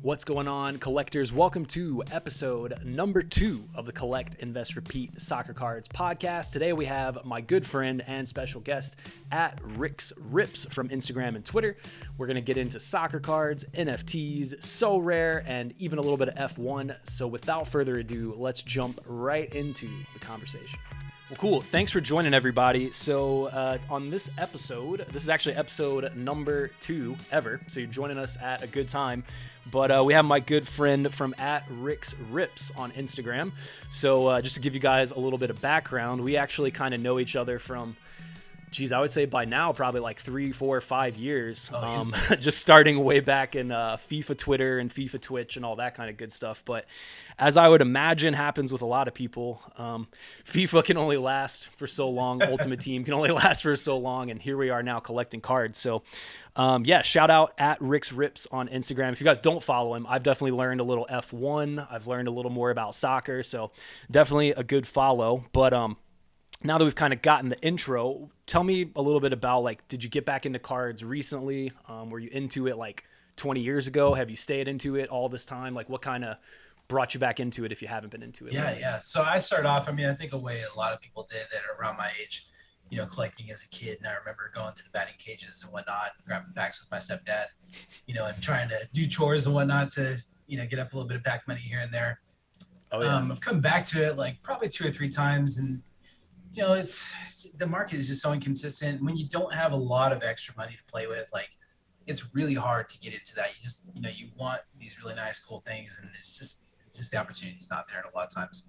What's going on, collectors? Welcome to episode number 2 of the Collect, Invest, Repeat Soccer Cards podcast. Today we have my good friend and special guest at Rick's Rips from Instagram and Twitter. We're going to get into soccer cards, NFTs, so rare, and even a little bit of F1. So without further ado, let's jump right into the conversation. Well, cool. Thanks for joining, everybody. So on this episode, this is actually episode number 2 ever. So you're joining us at a good time. But we have my good friend from at Rick's Rips on Instagram. So just to give you guys a little bit of background, we actually kind of know each other from, I would say by now probably like 3, 4, 5 years. Just starting way back in FIFA Twitter and FIFA Twitch and all that kind of good stuff. But as I would imagine happens with a lot of people, FIFA can only last for so long. Ultimate Team can only last for so long. And here we are now collecting cards. So shout out at Rick's Rips on Instagram. If you guys don't follow him, I've definitely learned a little F1. I've learned a little more about soccer. So definitely a good follow. But now that we've kind of gotten the intro, tell me a little bit about, like, did you get back into cards recently? Were you into it like 20 years ago? Have you stayed into it all this time? Like, what kind of brought you back into it if you haven't been into it? Yeah. So I started off, I think a way a lot of people did that are around my age, collecting as a kid. And I remember going to the batting cages and whatnot, grabbing packs with my stepdad, and trying to do chores and whatnot to, get up a little bit of pack money here and there. I've come back to it like probably 2 or 3 times, and it's the market is just so inconsistent. When you don't have a lot of extra money to play with, like, it's really hard to get into that. You just, you want these really nice, cool things, and it's just the opportunity's not there a lot of times.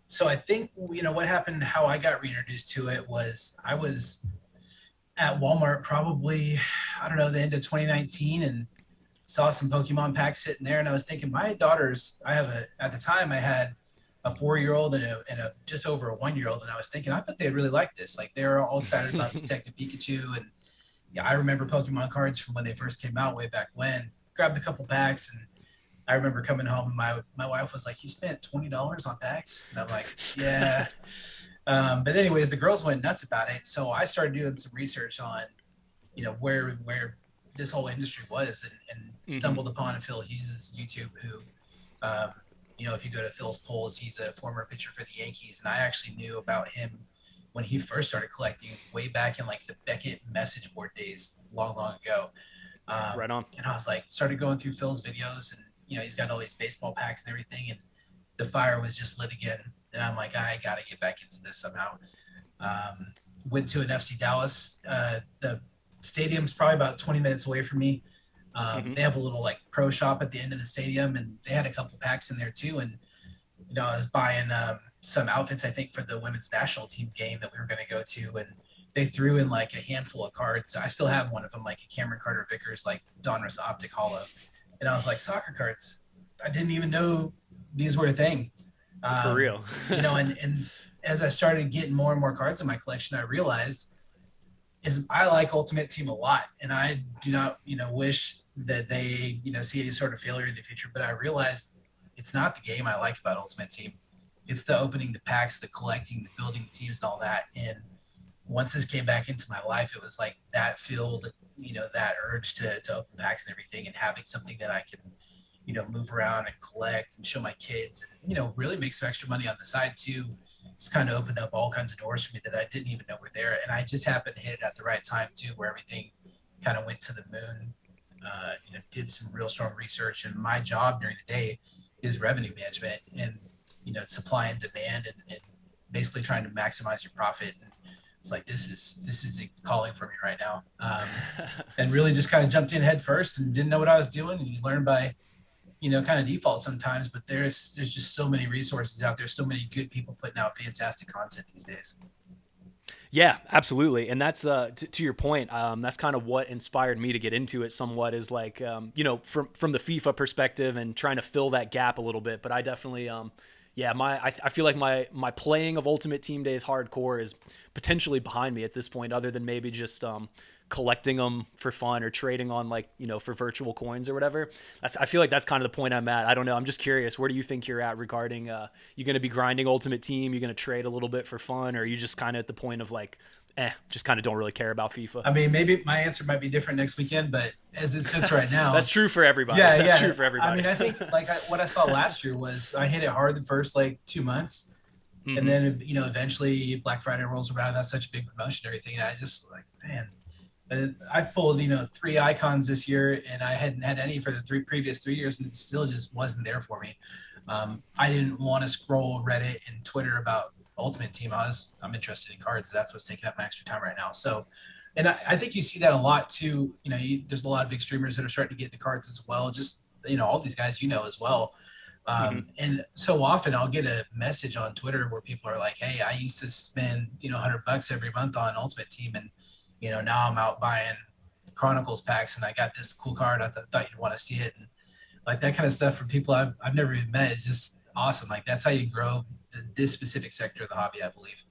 So I think, what happened, how I got reintroduced to it was I was at Walmart probably, the end of 2019, and saw some Pokemon packs sitting there. And I was thinking, my daughters, at the time I had a 4-year-old and a just over a 1-year-old. And I was thinking, I bet they'd really like this. Like, they're all excited about Detective Pikachu. And yeah, I remember Pokemon cards from when they first came out way back when. Grabbed a couple packs, and I remember coming home and my wife was like, "You spent $20 on packs?" And I'm like, "Yeah." But anyways, the girls went nuts about it. So I started doing some research on, where this whole industry was, and stumbled upon Phil Hughes' YouTube, who, if you go to Phil's polls, he's a former pitcher for the Yankees. And I actually knew about him when he first started collecting way back in like the Beckett message board days, long ago. Right on. And I was like, started going through Phil's videos, and, he's got all these baseball packs and everything. And the fire was just lit again. And I'm like, I got to get back into this somehow. Went to an FC Dallas. The stadium's probably about 20 minutes away from me. They have a little like pro shop at the end of the stadium, and they had a couple packs in there too. And, I was buying some outfits, I think, for the women's national team game that we were going to go to. And they threw in like a handful of cards. I still have one of them, like a Cameron Carter Vickers, like Donruss Optic Hollow. And I was like, soccer cards. I didn't even know these were a thing. For real. And as I started getting more and more cards in my collection, I realized I like Ultimate Team a lot. And I do not, wish that they, see any sort of failure in the future. But I realized it's not the game I like about Ultimate Team. It's the opening the packs, the collecting, the building the teams and all that. And once this came back into my life, it was like that filled, that urge to open packs and everything, and having something that I can, move around and collect and show my kids, and, really make some extra money on the side too. It's kind of opened up all kinds of doors for me that I didn't even know were there. And I just happened to hit it at the right time too, where everything kind of went to the moon. Did some real strong research, and my job during the day is revenue management and, supply and demand, and basically trying to maximize your profit. And it's like, this is calling for me right now. And really just kind of jumped in head first and didn't know what I was doing. And you learn by, kind of default sometimes, but there's just so many resources out there, so many good people putting out fantastic content these days. Yeah, absolutely. And that's to your point. That's kind of what inspired me to get into it somewhat, is like, from the FIFA perspective and trying to fill that gap a little bit. But I definitely, I feel like my playing of Ultimate Team Days hardcore is potentially behind me at this point, other than maybe just collecting them for fun or trading on, like, for virtual coins or whatever. I feel like that's kind of the point I'm at. I don't know. I'm just curious. Where do you think you're at regarding, you going to be grinding Ultimate Team? You going to trade a little bit for fun, or are you just kind of at the point of like, just kind of don't really care about FIFA. I mean, maybe my answer might be different next weekend, but as it sits right now, That's true for everybody. yeah, That's yeah. true for everybody. I mean, I think like what I saw last year was I hit it hard the first like 2 months, and then eventually Black Friday rolls around. That's such a big promotion, and everything. And I just like, man, I've pulled 3 icons this year, and I hadn't had any for the previous 3 years, and it still just wasn't there for me. I didn't want to scroll Reddit and Twitter about Ultimate Team. I'm interested in cards. That's what's taking up my extra time right now. So, and I think you see that a lot too. There's a lot of big streamers that are starting to get into cards as well. Just all these guys as well. And so often I'll get a message on Twitter where people are like, "Hey, I used to spend $100 every month on Ultimate Team, and now I'm out buying Chronicles packs, and I got this cool card. I thought you'd want to see it." And like that kind of stuff from people I've never even met is just awesome. Like that's how you grow this specific sector of the hobby, I believe.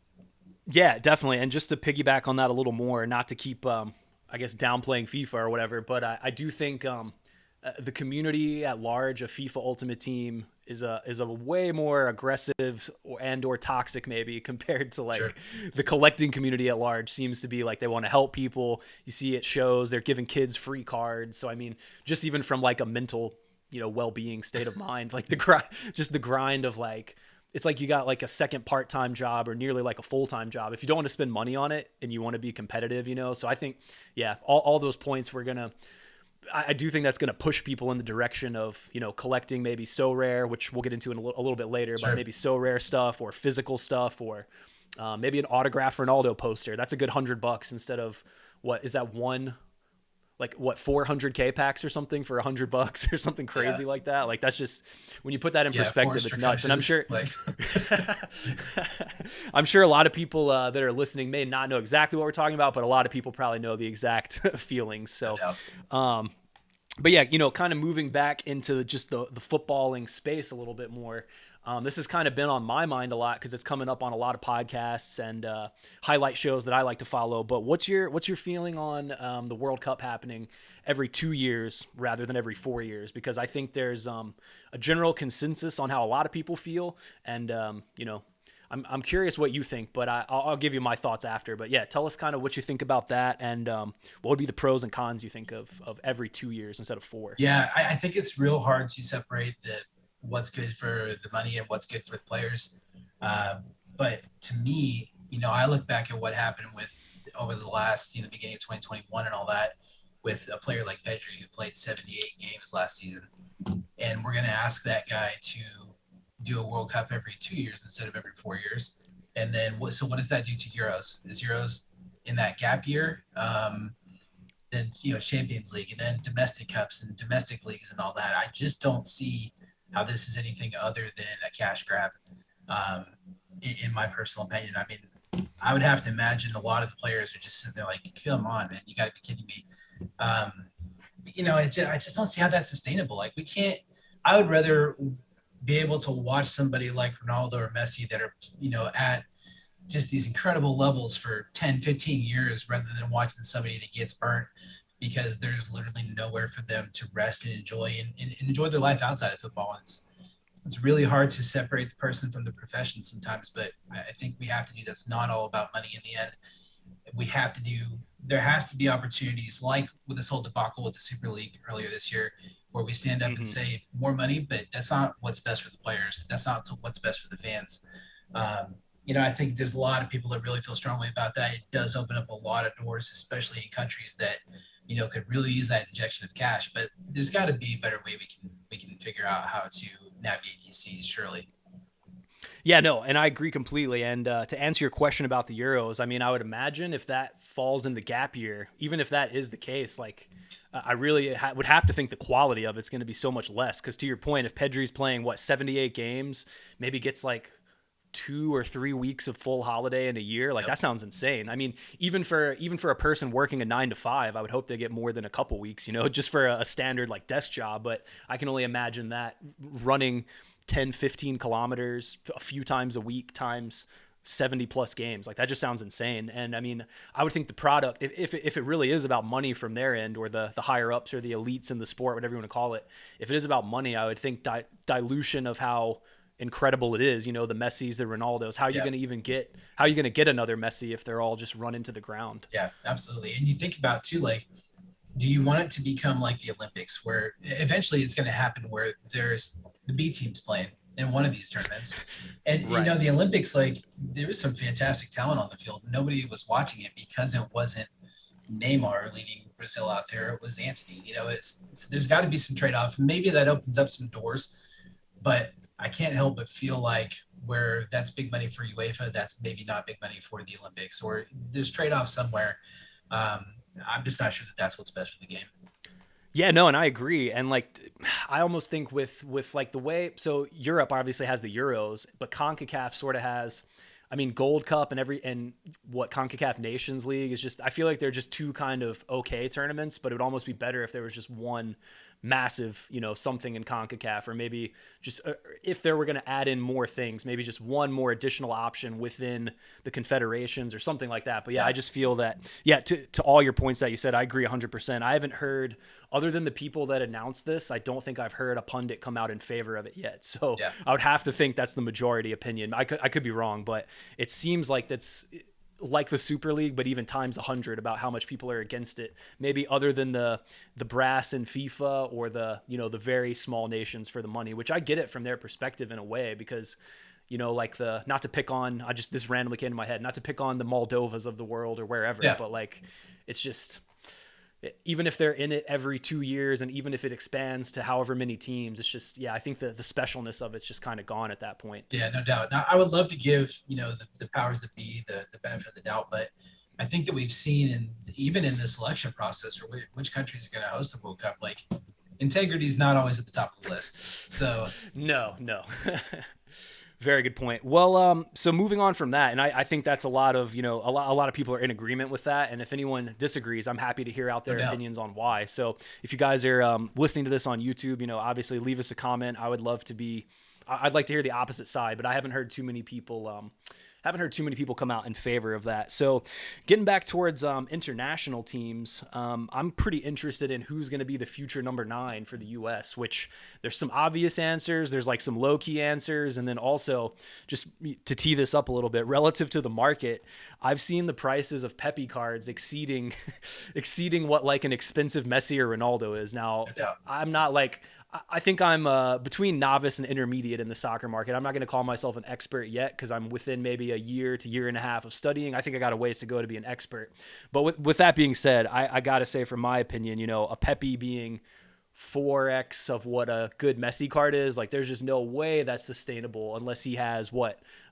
Yeah, definitely. And just to piggyback on that a little more, not to keep, I guess, downplaying FIFA or whatever, but I do think the community at large of FIFA Ultimate Team is a way more aggressive or toxic maybe compared to like the collecting community at large. Seems to be like they want to help people. You see it shows they're giving kids free cards. So I mean, just even from like a mental well-being state of mind, like the grind of like, it's like you got like a second part-time job or nearly like a full-time job if you don't want to spend money on it and you want to be competitive, so I think all those points I do think that's going to push people in the direction of collecting maybe so rare, which we'll get into in a little bit later, but maybe so rare stuff or physical stuff, or maybe an autographed Ronaldo poster. That's a good $100 instead of what is that one, like what 400K packs or something for $100 or something crazy like that. Like that's just, when you put that in perspective, it's nuts. And I'm sure, I'm sure a lot of people that are listening may not know exactly what we're talking about, but a lot of people probably know the exact feelings. So, but yeah, kind of moving back into just the footballing space a little bit more. This has kind of been on my mind a lot because it's coming up on a lot of podcasts and highlight shows that I like to follow. But what's your feeling on the World Cup happening every 2 years rather than every 4 years? Because I think there's a general consensus on how a lot of people feel, and I'm curious what you think, but I'll give you my thoughts after. But yeah, tell us kind of what you think about that, and what would be the pros and cons you think of every 2 years instead of 4? Yeah, I think it's real hard to separate what's good for the money and what's good for the players. But to me, I look back at what happened over the last, beginning of 2021 and all that, with a player like Pedri who played 78 games last season. And we're going to ask that guy to do a World Cup every 2 years instead of every 4 years. And then what does that do to Euros? Is Euros in that gap year? Then, Champions League and then domestic cups and domestic leagues and all that. I just don't see how this is anything other than a cash grab, in my personal opinion. I mean, I would have to imagine a lot of the players are just sitting there like, come on, man, you got to be kidding me. I just don't see how that's sustainable. Like I would rather be able to watch somebody like Ronaldo or Messi that are, at just these incredible levels for 10, 15 years rather than watching somebody that gets burnt because there's literally nowhere for them to rest and enjoy and enjoy their life outside of football. It's really hard to separate the person from the profession sometimes, but I think we have to do that's not all about money in the end. There has to be opportunities like with this whole debacle with the Super League earlier this year where we stand up and say more money, but that's not what's best for the players. That's not what's best for the fans. I think there's a lot of people that really feel strongly about that. It does open up a lot of doors, especially in countries that, could really use that injection of cash, but there's got to be a better way we can figure out how to navigate these seas, surely. Yeah, no, and I agree completely. And to answer your question about the Euros, I mean, I would imagine if that falls in the gap year, even if that is the case, like I really would have to think the quality of it's going to be so much less. Because to your point, if Pedri's playing 78 games, maybe gets like 2 or 3 weeks of full holiday in a year, like that sounds insane. I mean, even for a person working a 9 to 5, I would hope they get more than a couple weeks, just for a standard like desk job. But I can only imagine that running 10, 15 kilometers a few times a week times 70 plus games, like that just sounds insane. And I mean, I would think the product, if it really is about money from their end, or the higher ups or the elites in the sport, whatever you want to call it, if it is about money, I would think dilution of how incredible it is, the Messis, the Ronaldos. How are you going to get another Messi if they're all just run into the ground? Yeah, absolutely. And you think about too, like, do you want it to become like the Olympics, where eventually it's going to happen where there's the B teams playing in one of these tournaments, and Right. the Olympics, like, there was some fantastic talent on the field. Nobody was watching it because it wasn't Neymar leading Brazil out there. It was Antony. It's there's got to be some trade-off. Maybe that opens up some doors, but I can't help but feel like where that's big money for UEFA, that's maybe not big money for the Olympics, or there's trade-off somewhere. I'm just not sure that that's what's best for the game. Yeah, no, and I agree. And like, I almost think with like the way, so Europe obviously has the Euros, but CONCACAF sort of has, I mean, Gold Cup and what CONCACAF Nations League is just, I feel like they're just two kind of okay tournaments, but it would almost be better if there was just one massive, something in CONCACAF, or maybe just if there were going to add in more things, maybe just one more additional option within the confederations or something like that. But yeah, I just feel that, to all your points that you said, I agree 100%. I haven't heard, other than the people that announced this, I don't think I've heard a pundit come out in favor of it yet. So I would have to think that's the majority opinion. I could be wrong, but it seems like that's like the Super League, but even times 100 about how much people are against it. Maybe other than the brass in FIFA or the very small nations for the money, which I get it from their perspective in a way, because like not to pick on, this randomly came to my head, not to pick on the Moldovas of the world or wherever, but like, it's just, even if they're in it every 2 years, and even if it expands to however many teams, it's just, I think the specialness of it's just kind of gone at that point. Yeah, no doubt. Now, I would love to give, the powers that be the benefit of the doubt, but I think that we've seen, even in the selection process for which countries are going to host the World Cup, like, integrity is not always at the top of the list. So no. Very good point. Well, so moving on from that, and I think that's a lot of people are in agreement with that. And if anyone disagrees, I'm happy to hear out their opinions on why. So if you guys are listening to this on YouTube, obviously leave us a comment. I'd like to hear the opposite side, but I haven't heard too many people come out in favor of that. So getting back towards international teams, I'm pretty interested in who's going to be the future number 9 for the U.S., which there's some obvious answers. There's like some low-key answers. And then also, just to tee this up a little bit, relative to the market, I've seen the prices of Pepi cards exceeding what like an expensive Messi or Ronaldo is. Now, I'm not like... I think I'm between novice and intermediate in the soccer market. I'm not going to call myself an expert yet, because I'm within maybe a year to year and a half of studying. I think I got a ways to go to be an expert. But with that being said, I got to say, from my opinion, a Pepi being 4x of what a good Messi card is, like, there's just no way that's sustainable unless he has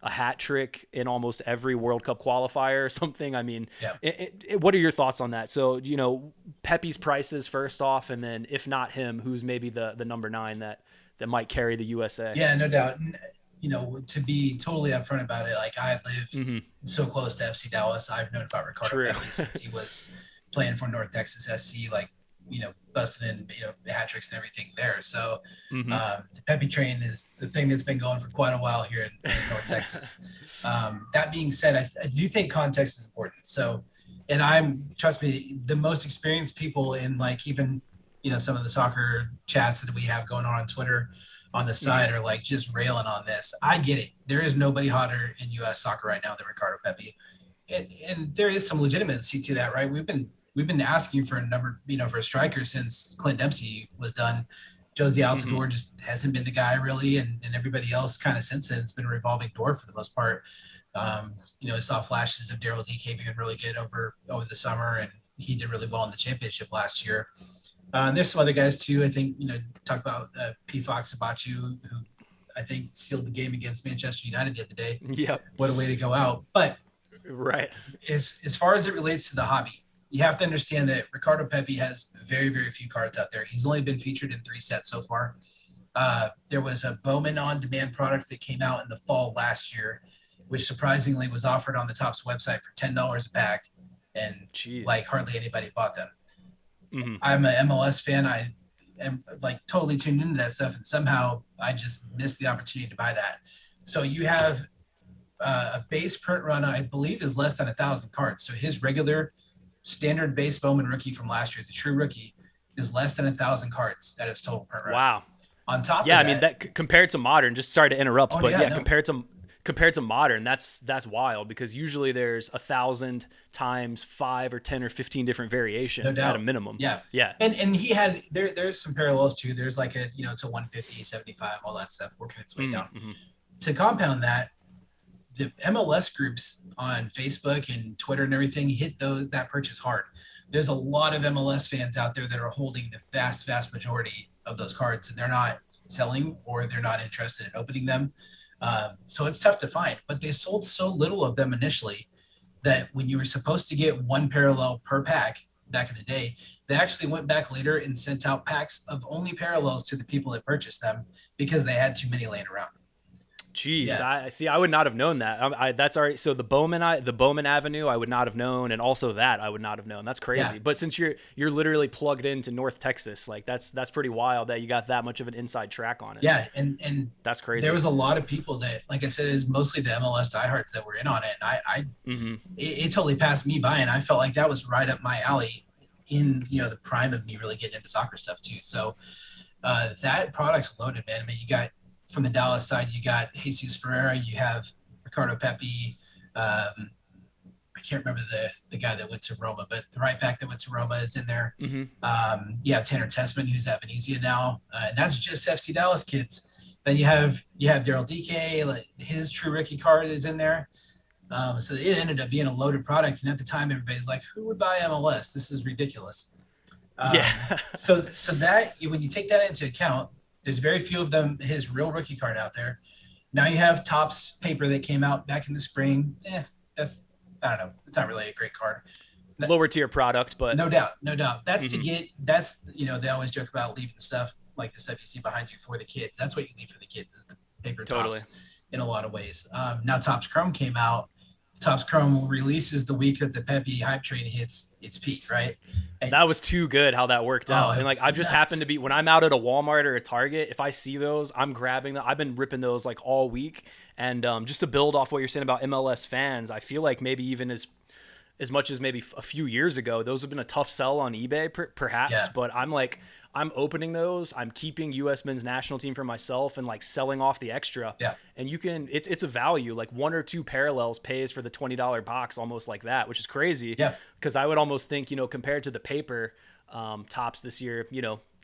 a hat trick in almost every World Cup qualifier or something. I mean, what are your thoughts on that? So, Pepi's prices first off, and then if not him, who's maybe the number 9 that might carry the USA? Yeah, no doubt. To be totally upfront about it, like, I live so close to FC Dallas. I've known about Ricardo Pepi since he was playing for North Texas SC, like, busting in, hat tricks and everything there. So the Pepi train is the thing that's been going for quite a while here in North Texas. That being said, I do think context is important. So, and trust me, the most experienced people in, like, even, some of the soccer chats that we have going on Twitter on the side are like just railing on this. I get it. There is nobody hotter in U.S. soccer right now than Ricardo Pepi. And there is some legitimacy to that, right? We've been asking for a number, for a striker since Clint Dempsey was done. Josie Altidore just hasn't been the guy, really, and everybody else kind of since then, it's been a revolving door for the most part. I saw flashes of Daryl DK being really good over the summer, and he did really well in the championship last year. And there's some other guys too. I think, talk about P. Fox Sabachu, who I think sealed the game against Manchester United the other day. Yep. What a way to go out. But right, as far as it relates to the hobby, you have to understand that Ricardo Pepi has very, very few cards out there. He's only been featured in 3 sets so far. There was a Bowman on-demand product that came out in the fall last year, which surprisingly was offered on the Topps website for $10 a pack, and like hardly anybody bought them. I'm an MLS fan. I am like totally tuned into that stuff, and somehow I just missed the opportunity to buy that. So you have a base print run, I believe, is less than 1,000 cards. So his regular standard base Bowman rookie from last year, the true rookie, is less than 1,000 cards at its total print run. Wow. On top Yeah, of I mean that, that compared to modern, just sorry to interrupt, oh but yeah, yeah, no, compared to modern, that's wild because usually there's 1,000 times 5 or 10 or 15 different no variations at a doubt. minimum. Yeah. Yeah. And he had there's some parallels too. There's like a, to 150, 75, all that stuff working its way down. Mm-hmm. To compound that, the MLS groups on Facebook and Twitter and everything hit that purchase hard. There's a lot of MLS fans out there that are holding the vast majority of those cards, and they're not selling or they're not interested in opening them. So it's tough to find, but they sold so little of them initially that when you were supposed to get one parallel per pack back in the day, they actually went back later and sent out packs of only parallels to the people that purchased them because they had too many laying around. Jeez, Yeah. I see. I would not have known that. That's already so the Bowman Avenue, I would not have known, and also that I would not have known. That's crazy. Yeah. But since you're literally plugged into North Texas, like that's pretty wild that you got that much of an inside track on it. Yeah, and that's crazy. There was a lot of people that, like I said, is mostly the MLS diehards that were in on it. And it totally passed me by, and I felt like that was right up my alley in the prime of me really getting into soccer stuff too. So that product's loaded, man. I mean, you got from the Dallas side, you got Jesus Ferreira, you have Ricardo Pepi. I can't remember the guy that went to Roma, but the right back that went to Roma is in there. Mm-hmm. You have Tanner Tessman, who's at Venezia now, and that's just FC Dallas kids. Then you have Daryl DK, like his true rookie card is in there. So it ended up being a loaded product, and at the time, everybody's like, "Who would buy MLS? This is ridiculous." Yeah. so that when you take that into account, there's very few of them, his real rookie card out there. Now you have Topps paper that came out back in the spring. That's, I don't know. It's not really a great card. Lower tier product, but no doubt. That's they always joke about leaving stuff like the stuff you see behind you for the kids. That's what you leave for the kids is the paper totally. Topps in a lot of ways. Now Topps Chrome came out. Topps Chrome releases the week that the Pepi hype train hits its peak, right? And that was too good how that worked out. And like I've just happened to be when I'm out at a Walmart or a Target, if I see those, I'm grabbing them. I've been ripping those like all week. And just to build off what you're saying about MLS fans, I feel like maybe even as much as maybe a few years ago, those have been a tough sell on eBay, perhaps. Yeah. But I'm opening those. I'm keeping U.S. men's national team for myself and like selling off the extra. Yeah. And it's a value. Like one or two parallels pays for the $20 box almost like that, which is crazy. Yeah. Because I would almost think, compared to the paper Topps this year,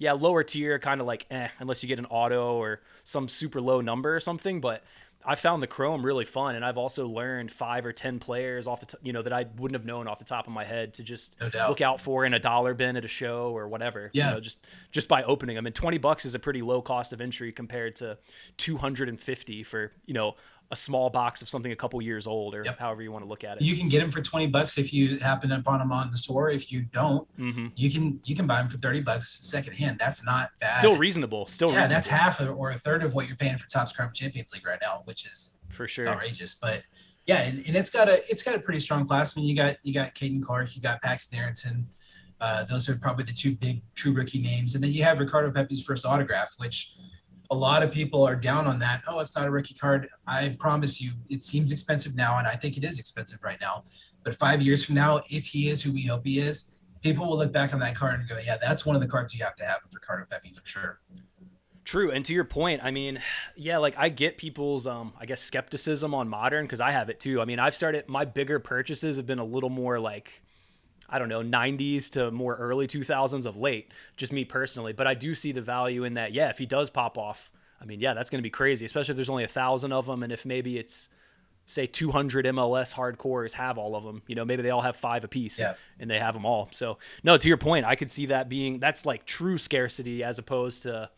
lower tier, kind of like unless you get an auto or some super low number or something. But I found the Chrome really fun, and I've also learned 5 or 10 players off the that I wouldn't have known off the top of my head to just look out for in a dollar bin at a show or whatever. Yeah. Just by opening them. And $20 is a pretty low cost of entry compared to $250 for a small box of something a couple years old or however you want to look at it. You can get them for $20 if you happen upon them on the store. If you don't, you can buy them for $30 secondhand. That's not bad. Still reasonable. Reasonable. That's half or a third of what you're paying for Topps Chrome Champions League right now, which is for sure outrageous. But yeah, and it's got a pretty strong class. I mean, you got Caden Clark, you got Paxton Aronson. Those are probably the two big true rookie names, and then you have Ricardo Pepi's first autograph, which a lot of people are down on that. Oh, it's not a rookie card. I promise you, it seems expensive now, and I think it is expensive right now. But 5 years from now, if he is who we hope he is, people will look back on that card and go, yeah, that's one of the cards you have to have with Ricardo Pepi for sure. True. And to your point, I mean, yeah, like I get people's, I guess, skepticism on modern because I have it too. I mean, my bigger purchases have been a little more like, I don't know, 90s to more early 2000s of late, just me personally. But I do see the value in that. Yeah, if he does pop off, I mean, yeah, that's going to be crazy, especially if there's only 1,000 of them. And if maybe it's, say, 200 MLS hardcores have all of them, maybe they all have 5 apiece and they have them all. So, no, to your point, I could see that that's like true scarcity as opposed to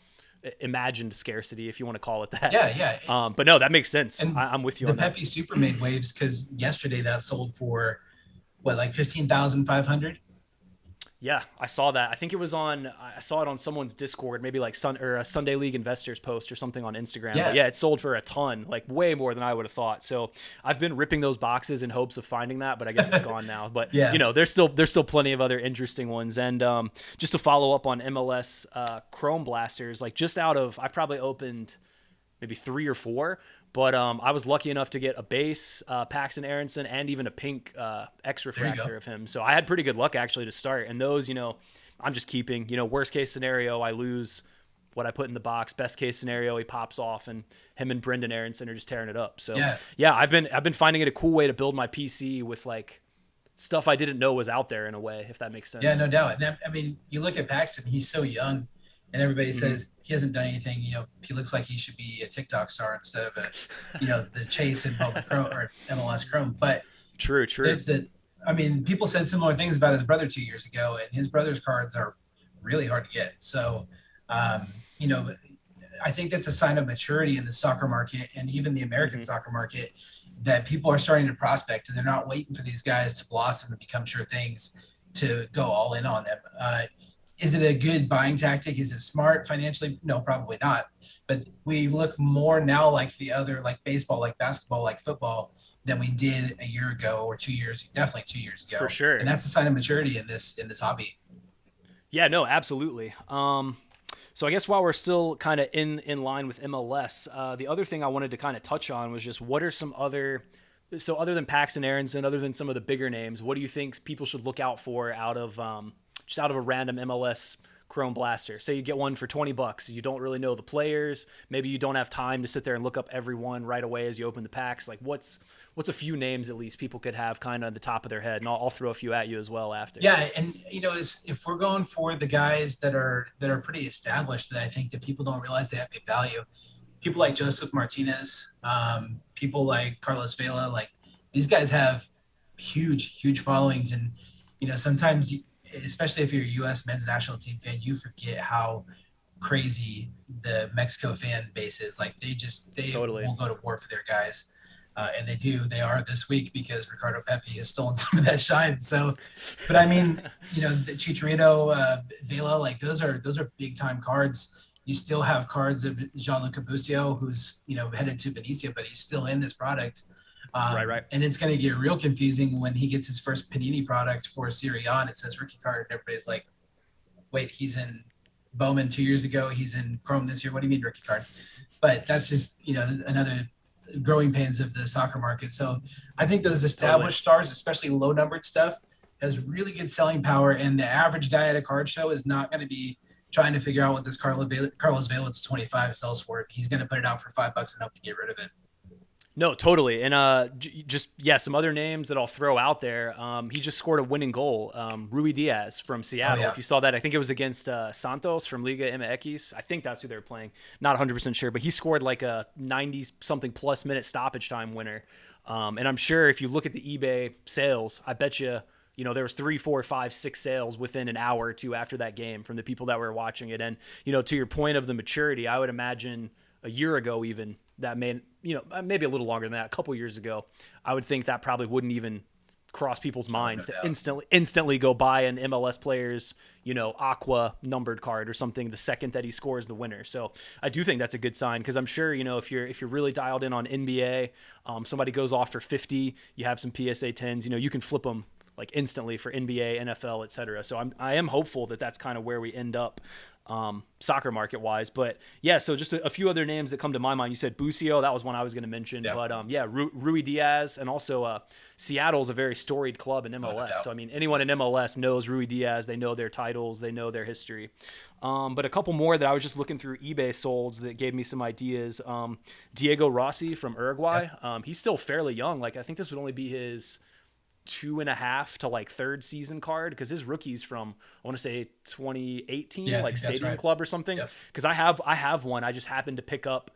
imagined scarcity, if you want to call it that. Yeah. But no, that makes sense. I'm with you on that. The Pepi Super made waves because yesterday that sold for like 15,500. Yeah, I saw that. I think I saw it on someone's Discord, maybe like a Sunday League Investors post or something on Instagram. Yeah. But yeah, it sold for a ton, like way more than I would have thought. So I've been ripping those boxes in hopes of finding that, but I guess it's gone now. But there's still plenty of other interesting ones. And just to follow up on MLS Chrome Blasters, like I've probably opened maybe 3 or 4. But I was lucky enough to get a base, Paxton Aronson, and even a pink X refractor of him. So I had pretty good luck actually to start. And those, I'm just keeping. Worst case scenario, I lose what I put in the box. Best case scenario, he pops off, and him and Brendan Aronson are just tearing it up. So yeah, I've been finding it a cool way to build my PC with like stuff I didn't know was out there in a way, if that makes sense. Yeah, no doubt. And I mean, you look at Paxton; he's so young, and everybody says he hasn't done anything. You know, he looks like he should be a TikTok star instead of the chase in Chrome or MLS Chrome. But true. I mean, people said similar things about his brother 2 years ago, and his brother's cards are really hard to get. So, you know, I think that's a sign of maturity in the soccer market and even the American soccer market, that people are starting to prospect and they're not waiting for these guys to blossom and become sure things to go all in on them. Is it a good buying tactic? Is it smart financially? No, probably not. But we look more now like the other, like baseball, like basketball, like football, than we did a year ago or 2 years, definitely 2 years ago. For sure. And that's a sign of maturity in this hobby. Yeah, no, absolutely. So I guess while we're still kind of in line with MLS, the other thing I wanted to kind of touch on was just what are some other than Paxton Aronson, other than some of the bigger names, what do you think people should look out for out of a random MLS Chrome Blaster? Say you get one for $20, you don't really know the players, maybe you don't have time to sit there and look up everyone right away as you open the packs. Like what's a few names at least people could have kind of at the top of their head, and I'll throw a few at you as well after. Yeah, and you know, if we're going for the guys that are pretty established, that I think that people don't realize they have good value, people like Joseph Martinez, people like Carlos Vela, like these guys have huge followings, and you know, sometimes, especially if you're a U.S. men's national team fan, you forget how crazy the Mexico fan base is. Like they totally will go to war for their guys. And they are this week because Ricardo Pepi has stolen some of that shine. So, but I mean, you know, the Chicharito, Vela, like those are big time cards. You still have cards of Gianluca Busio, who's, you know, headed to Venezia, but he's still in this product. Right. And it's going to get real confusing when he gets his first Panini product for CIR and it says rookie card. And everybody's like, wait, he's in Bowman 2 years ago. He's in Chrome this year. What do you mean rookie card? But that's just, you know, another growing pains of the soccer market. So I think those established stars, especially low numbered stuff, has really good selling power. And the average guy at a card show is not going to be trying to figure out what this Carlos Vela, it's 25 sells for. He's going to put it out for $5 and hope to get rid of it. No, totally. And some other names that I'll throw out there. He just scored a winning goal. Rui Diaz from Seattle. Oh, yeah. If you saw that, I think it was against Santos from Liga MX. I think that's who they were playing. Not 100% sure, but he scored like a 90-something plus minute stoppage time winner. And I'm sure if you look at the eBay sales, I bet you know, there was 3, 4, 5, 6 sales within an hour or two after that game from the people that were watching it. And, you know, to your point of the maturity, I would imagine a year ago even, that may, you know, maybe a little longer than that, a couple years ago, I would think that probably wouldn't even cross people's minds to instantly go buy an MLS player's, you know, aqua numbered card or something the second that he scores the winner. So I do think that's a good sign, because I'm sure, you know, if you're really dialed in on NBA, somebody goes off for 50, you have some PSA 10s, you know, you can flip them like instantly for NBA, NFL, et cetera. So I am hopeful that that's kind of where we end up soccer market wise. But yeah, so just a few other names that come to my mind. You said Busio, that was one I was going to mention. Yeah. But Rui Diaz, and also Seattle's a very storied club in MLS. So I mean, anyone in MLS knows Rui Diaz. They know their titles, they know their history. But a couple more that I was just looking through eBay solds that gave me some ideas. Diego Rossi from Uruguay. He's still fairly young. Like I think this would only be his 2.5 to like third season card, because his rookie's from, I want to say 2018, like Stadium Club or something. Because I have one. I just happened to pick up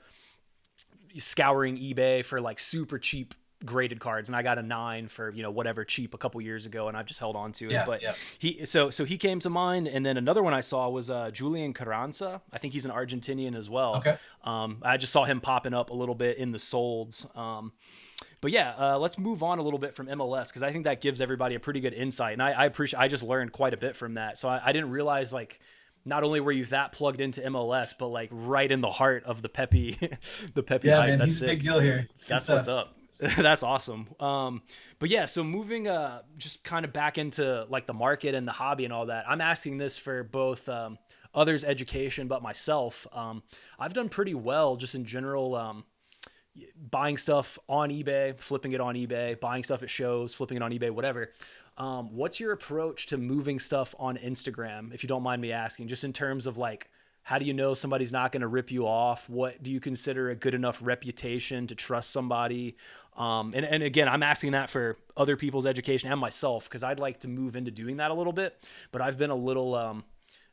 scouring eBay for like super cheap graded cards, and I got a 9 for, you know, whatever cheap a couple years ago, and I've just held on to it. But he came to mind. And then another one I saw was Julian Carranza. I think he's an Argentinian as well. Okay. I just saw him popping up a little bit in the solds. But yeah, let's move on a little bit from MLS, because I think that gives everybody a pretty good insight. And I just learned quite a bit from that. So I didn't realize, like, not only were you that plugged into MLS, but like right in the heart of the Pepi, hype. Man, that's he's sick. A big deal here. That's what's up. That's awesome. But yeah, so moving just kind of back into like the market and the hobby and all that, I'm asking this for both others' education, but myself. I've done pretty well just in general, buying stuff on eBay, flipping it on eBay, buying stuff at shows, flipping it on eBay, whatever. What's your approach to moving stuff on Instagram, if you don't mind me asking, just in terms of like How do you know somebody's not going to rip you off? What do you consider a good enough reputation to trust somebody? And again, I'm asking that for other people's education and myself, because I'd like to move into doing that a little bit, but I've been a little,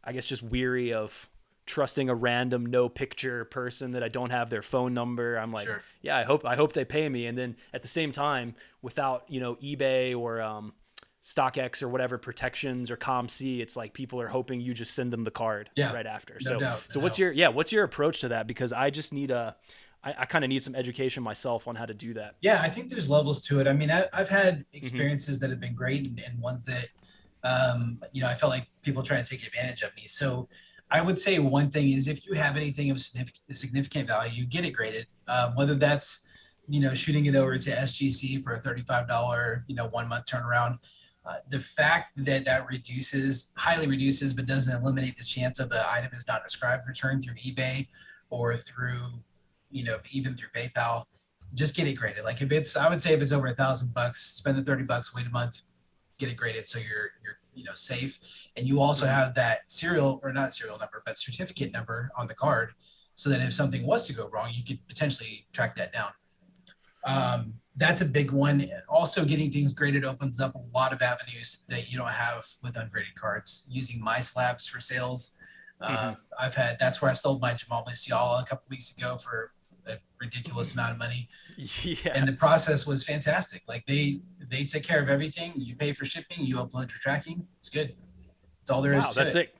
I guess, just weary of trusting a random no picture person that I don't have their phone number. I'm like, Sure. yeah, I hope they pay me. And then at the same time, without, eBay or, StockX or whatever protections or ComC, it's like people are hoping you just send them the card right after. No doubt, so what's your approach to that? Because I just need I kind of need some education myself on how to do that. Yeah, I think there's levels to it. I mean, I've had experiences that have been great and ones that, I felt like people try to take advantage of me. So I would say one thing is, if you have anything of significant value, get it graded. Whether that's, shooting it over to SGC for a $35, 1 month turnaround. The fact that highly reduces, but doesn't eliminate the chance of the item is not described return through eBay or through, even through PayPal, just get it graded. Like I would say if it's over $1,000, spend the $30, wait a month, get it graded. So you're safe. And you also have that not serial number, but certificate number on the card, so that if something was to go wrong, you could potentially track that down. That's a big one. Also, getting things graded opens up a lot of avenues that you don't have with ungraded cards. Using my slabs for sales. That's where I sold my Jamal Musiala a couple weeks ago for a ridiculous amount of money. Yeah. And the process was fantastic. Like they take care of everything. You pay for shipping, you upload your tracking. It's good. That's all there is to that's it. Sick.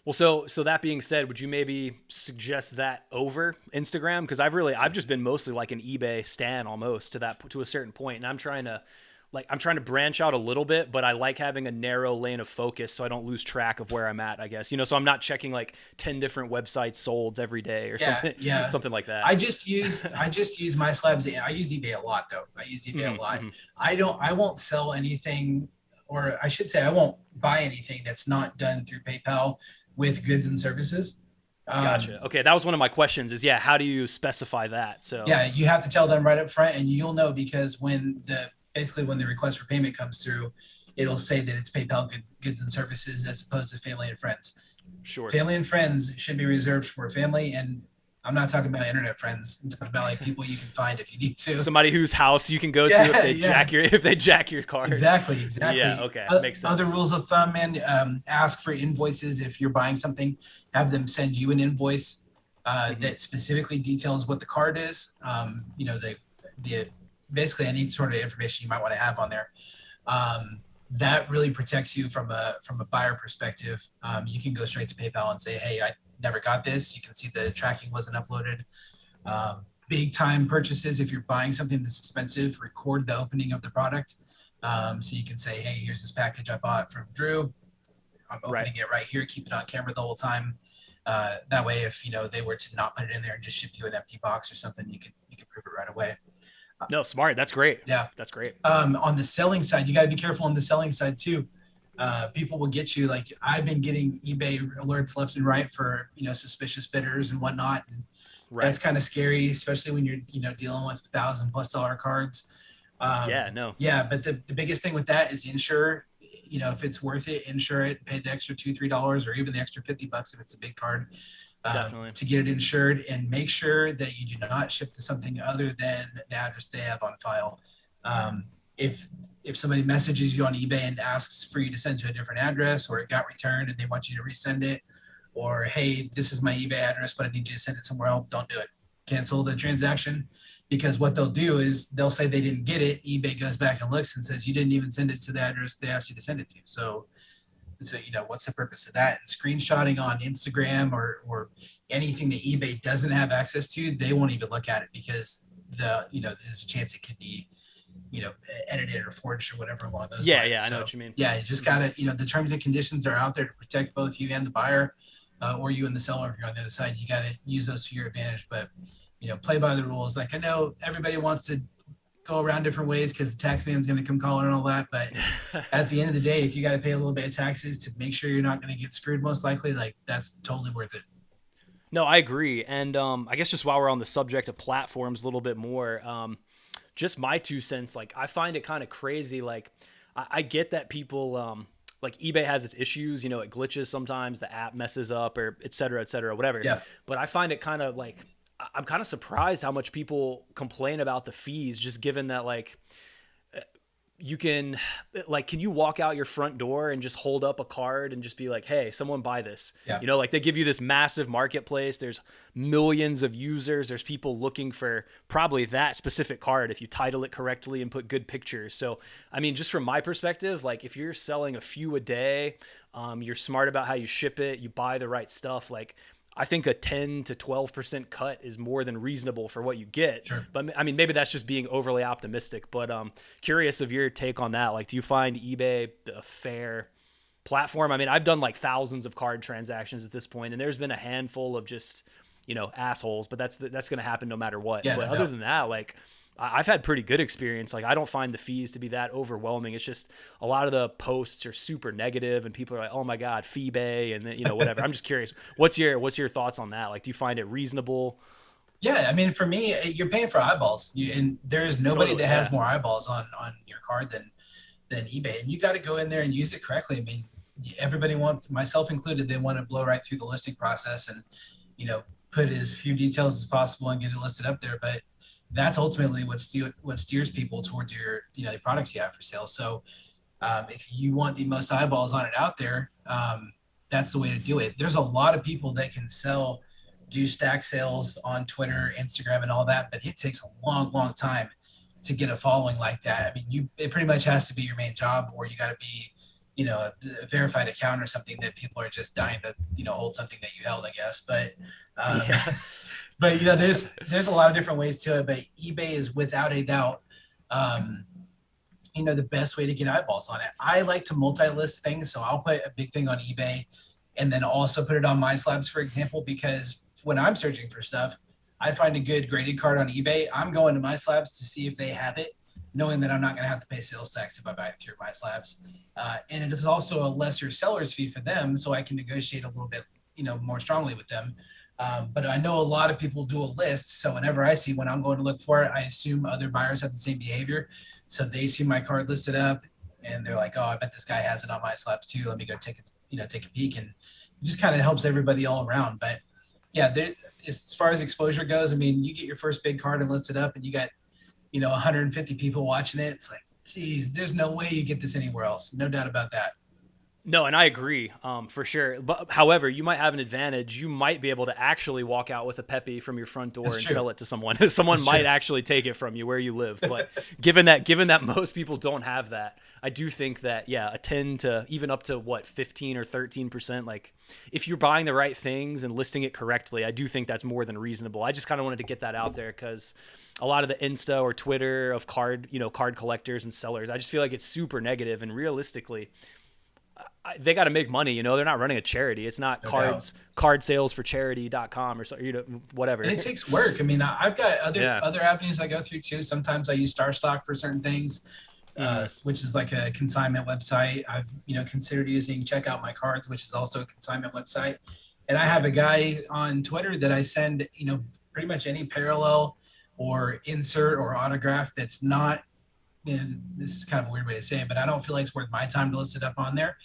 Well, so that being said, would you maybe suggest that over Instagram? Because I've just been mostly like an eBay stan almost to a certain point, and I'm trying to branch out a little bit, but I like having a narrow lane of focus so I don't lose track of where I'm at, I guess. So I'm not checking like 10 different websites sold every day or something like that. I just use my slabs. I use eBay a lot though. I use eBay a lot. I won't sell anything, or I should say I won't buy anything that's not done through PayPal with goods and services. Gotcha. Okay, that was one of my questions is, how do you specify that? So yeah, you have to tell them right up front, and you'll know because when the request for payment comes through, it'll say that it's PayPal goods and services as opposed to family and friends. Sure. Family and friends should be reserved for family, and I'm not talking about internet friends. I'm talking about like people you can find if you need to. Somebody whose house you can go to if they jack your card. Exactly. Yeah. Okay. Makes sense. Other rules of thumb, man. Ask for invoices if you're buying something. Have them send you an invoice that specifically details what the card is. The basically any sort of information you might want to have on there. That really protects you from a buyer perspective. You can go straight to PayPal and say, hey, I never got this. You can see the tracking wasn't uploaded. Big time purchases, if you're buying something that's expensive, record the opening of the product. So you can say, hey, here's this package I bought from Drew. I'm opening it right here. Keep it on camera the whole time. That way, if they were to not put it in there and just ship you an empty box or something, you can prove it right away. No, smart. That's great. Yeah, that's great. On the selling side, you got to be careful on the selling side too. People will get you, like I've been getting eBay alerts left and right for suspicious bidders and whatnot, and that's kind of scary, especially when you're dealing with $1,000+ cards. But the biggest thing with that is insure. If it's worth it, insure it. Pay the extra $2-3 or even the extra $50 if it's a big card. Definitely. To get it insured, and make sure that you do not ship to something other than the address they have on file. If somebody messages you on eBay and asks for you to send to a different address, or it got returned and they want you to resend it, or hey, this is my eBay address, but I need you to send it somewhere else, don't do it. Cancel the transaction, because what they'll do is they'll say they didn't get it. eBay goes back and looks and says you didn't even send it to the address they asked you to send it to. So what's the purpose of that? Screenshotting on Instagram or anything that eBay doesn't have access to, they won't even look at it, because there's a chance it could be edited or forged or whatever along those lines. Yeah, I know what you mean. Yeah, you just gotta, the terms and conditions are out there to protect both you and the buyer, or you and the seller if you're on the other side. You gotta use those to your advantage, but play by the rules. Like, I know everybody wants to go around different ways because the tax man's going to come calling and all that, but at the end of the day, if you got to pay a little bit of taxes to make sure you're not going to get screwed, most likely, like, that's totally worth it. No, I agree. And I guess just while we're on the subject of platforms a little bit more, just my 2 cents, like I find it kind of crazy. Like I get that people like eBay has its issues, you know, it glitches sometimes, the app messes up or et cetera, whatever. Yeah. But I find it kind of like, I'm kind of surprised how much people complain about the fees, just given that like, you can like, can you walk out your front door and just hold up a card and just be like, hey, someone buy this? Yeah. You know, like they give you this massive marketplace. There's millions of users. There's people looking for probably that specific card if you title it correctly and put good pictures. So, I mean, just from my perspective, like if you're selling a few a day, you're smart about how you ship it, you buy the right stuff, like I think a 10 to 12% cut is more than reasonable for what you get. Sure. But I mean, maybe that's just being overly optimistic, but curious of your take on that. Like, do you find eBay a fair platform? I mean, I've done like thousands of card transactions at this point, and there's been a handful of just, you know, assholes, but that's going to happen no matter what. Yeah, but other than that, like I've had pretty good experience. Like I don't find the fees to be that overwhelming. It's just a lot of the posts are super negative and people are like, oh my God, Feebay and then, you know, whatever. I'm just curious. What's your thoughts on that? Like, do you find it reasonable? Yeah. I mean, for me, you're paying for eyeballs, and there's nobody Totally, that has yeah. more eyeballs on your card than eBay. And you got to go in there and use it correctly. I mean, everybody wants, myself included, they want to blow right through the listing process and, you know, put as few details as possible and get it listed up there. But that's ultimately what steers people towards your, you know, the products you have for sale. So if you want the most eyeballs on it out there, that's the way to do it. There's a lot of people that can do stack sales on Twitter, Instagram, and all that, but it takes a long time to get a following like that. I mean, it pretty much has to be your main job, or you got to be, you know, a verified account or something that people are just dying to, you know, hold something that you held, I guess. But Yeah. but you know, there's a lot of different ways to it. But eBay is without a doubt, you know, the best way to get eyeballs on it. I like to multi-list things, so I'll put a big thing on eBay and then also put it on MySlabs, for example, because when I'm searching for stuff, I find a good graded card on eBay. I'm going to MySlabs to see if they have it, knowing that I'm not going to have to pay sales tax if I buy it through MySlabs. And it is also a lesser seller's fee for them, so I can negotiate a little bit, you know, more strongly with them. But I know a lot of people do a list. So whenever I see when I'm going to look for it, I assume other buyers have the same behavior. So they see my card listed up and they're like, oh, I bet this guy has it on MySlabs too. Let me go take a peek. And it just kind of helps everybody all around. But yeah, as far as exposure goes, I mean, you get your first big card and list it up and you got, you know, 150 people watching it. It's like, geez, there's no way you get this anywhere else. No doubt about that. No, and I agree, for sure. But however, you might have an advantage. You might be able to actually walk out with a Pepi from your front door and sell it to someone. Someone might actually take it from you where you live. But given that most people don't have that, I do think that, yeah, a 10 to even up to 15 or 13%, like if you're buying the right things and listing it correctly, I do think that's more than reasonable. I just kind of wanted to get that out there because a lot of the Insta or Twitter of card collectors and sellers, I just feel like it's super negative, and realistically, they got to make money. You know, they're not running a charity. It's not card sales for charity.com or so, you know, whatever. And it takes work. I mean, I've got other avenues I go through too. Sometimes I use StarStock for certain things, which is like a consignment website. I've, you know, considered using Check Out My Cards, which is also a consignment website. And I have a guy on Twitter that I send, you know, pretty much any parallel or insert or autograph that's not, and this is kind of a weird way to say it, but I don't feel like it's worth my time to list it up on there.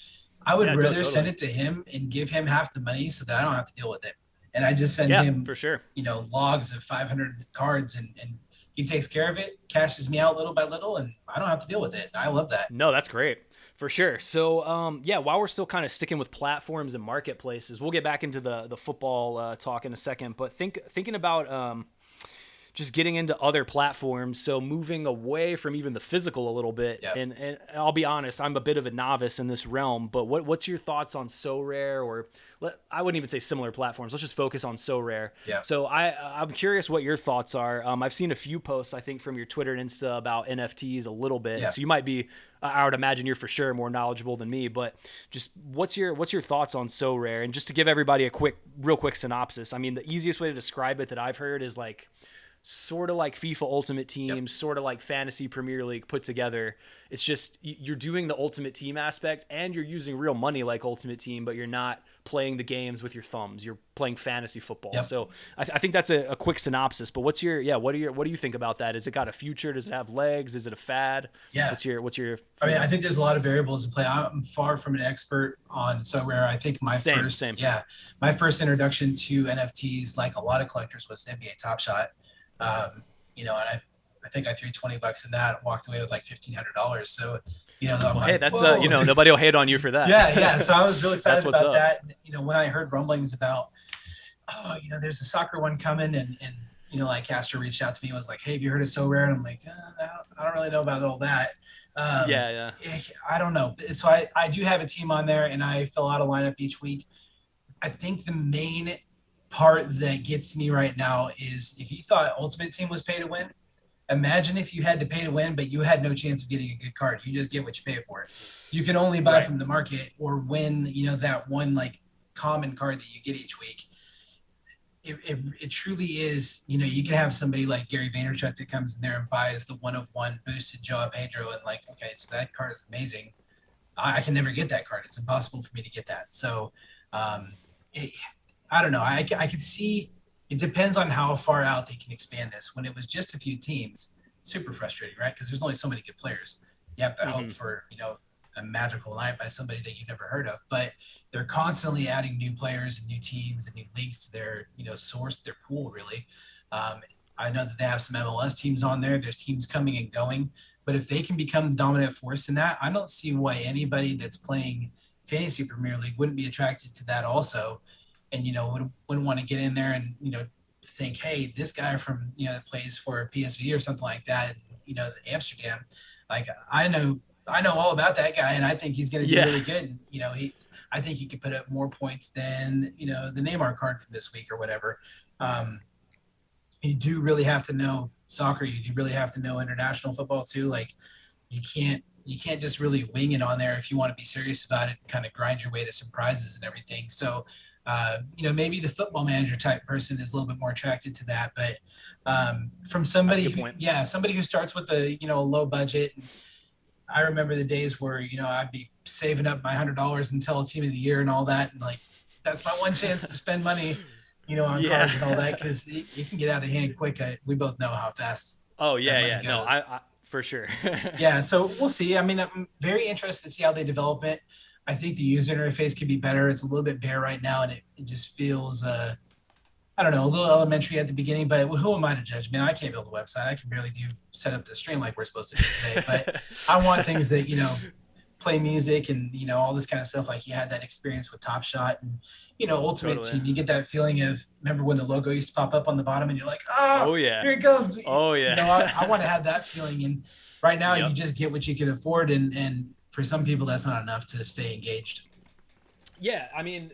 I would rather send it to him and give him half the money so that I don't have to deal with it. And I just send him, for sure, you know, logs of 500 cards and he takes care of it, cashes me out little by little, and I don't have to deal with it. I love that. No, that's great. For sure. So, yeah, while we're still kind of sticking with platforms and marketplaces, we'll get back into the football talk in a second, but thinking about just getting into other platforms. So moving away from even the physical a little bit. Yep. And I'll be honest, I'm a bit of a novice in this realm, but what's your thoughts on SoRare, or I wouldn't even say similar platforms. Let's just focus on SoRare. Yeah. So I'm curious what your thoughts are. I've seen a few posts, I think, from your Twitter and Insta about NFTs a little bit. Yeah. So you might be, I would imagine you're for sure more knowledgeable than me, but just what's your thoughts on SoRare? And just to give everybody a real quick synopsis. I mean, the easiest way to describe it that I've heard is like, sort of like FIFA Ultimate Team, yep. Sort of like Fantasy Premier League put together. It's just you're doing the Ultimate Team aspect and you're using real money like Ultimate Team, but you're not playing the games with your thumbs. You're playing fantasy football. Yep. So I think that's a quick synopsis. But what do you think about that? Has it got a future? Does it have legs? Is it a fad? Yeah. What's your I mean, I think there's a lot of variables in play. I'm far from an expert on SoRare. I think my first introduction to NFTs, like a lot of collectors, was NBA Top Shot. And I think I threw $20 in that and walked away with like $1,500. So, hey, that's nobody will hate on you for that. Yeah. So I was really excited about that. When I heard rumblings about, there's a soccer one coming, and like Castro reached out to me and was like, hey, have you heard of SoRare? And I'm like, I don't really know about all that. I don't know. So I do have a team on there, and I fill out a lineup each week. I think the main part that gets me right now is, if you thought Ultimate Team was pay to win, imagine if you had to pay to win, but you had no chance of getting a good card. You just get what you pay for it. You can only buy from the market or win, that one like common card that you get each week. It truly is, you can have somebody like Gary Vaynerchuk that comes in there and buys the 1/1 boosted Joao Pedro, and like, okay, so that card is amazing. I can never get that card. It's impossible for me to get that. So I don't know. I could see, it depends on how far out they can expand this. When it was just a few teams, super frustrating, right? Because there's only so many good players. You have to hope for, a magical night by somebody that you've never heard of. But they're constantly adding new players and new teams and new leagues to their, their pool, really. I know that they have some MLS teams on there. There's teams coming and going. But if they can become the dominant force in that, I don't see why anybody that's playing Fantasy Premier League wouldn't be attracted to that also. And, wouldn't want to get in there and, think, hey, this guy from, that plays for PSV or something like that, Amsterdam, like, I know all about that guy, and I think he's going to be really good. I think he could put up more points than, the Neymar card from this week or whatever. You do really have to know soccer. You do really have to know international football too. Like, you can't just really wing it on there if you want to be serious about it and kind of grind your way to some prizes and everything. So, maybe the Football Manager type person is a little bit more attracted to that, but from somebody who starts with a, low budget. I remember the days where, I'd be saving up my $100 until Team of the Year and all that. And like, that's my one chance to spend money, on cards and all that. Cause it can get out of hand quick. We both know how fast. Oh yeah. No, I for sure. Yeah. So we'll see. I mean, I'm very interested to see how they develop it. I think the user interface could be better. It's a little bit bare right now, and it just feels, I don't know, a little elementary at the beginning, but who am I to judge? Man, I can't build a website. I can barely set up the stream like we're supposed to do today. But I want things that, play music and, all this kind of stuff. Like, you had that experience with Top Shot and, Ultimate Team. You get that feeling of, remember when the logo used to pop up on the bottom and you're like, oh yeah, here it comes. Oh yeah. I want to have that feeling. And right now you just get what you can afford. And for some people, that's not enough to stay engaged. Yeah. I mean,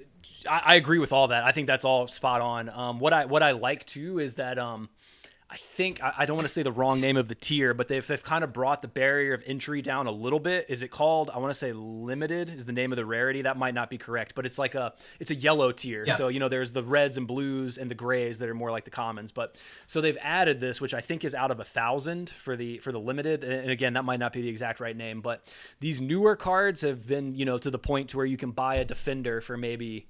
I agree with all that. I think that's all spot on. What I like too is that I think I don't want to say the wrong name of the tier, but they've kind of brought the barrier of entry down a little bit. Is it called? I want to say limited is the name of the rarity. That might not be correct, but it's like it's a yellow tier. Yeah. So there's the reds and blues and the grays that are more like the commons. But so they've added this, which I think is out of 1,000 for the limited. And again, that might not be the exact right name, but these newer cards have been to the point to where you can buy a defender for maybe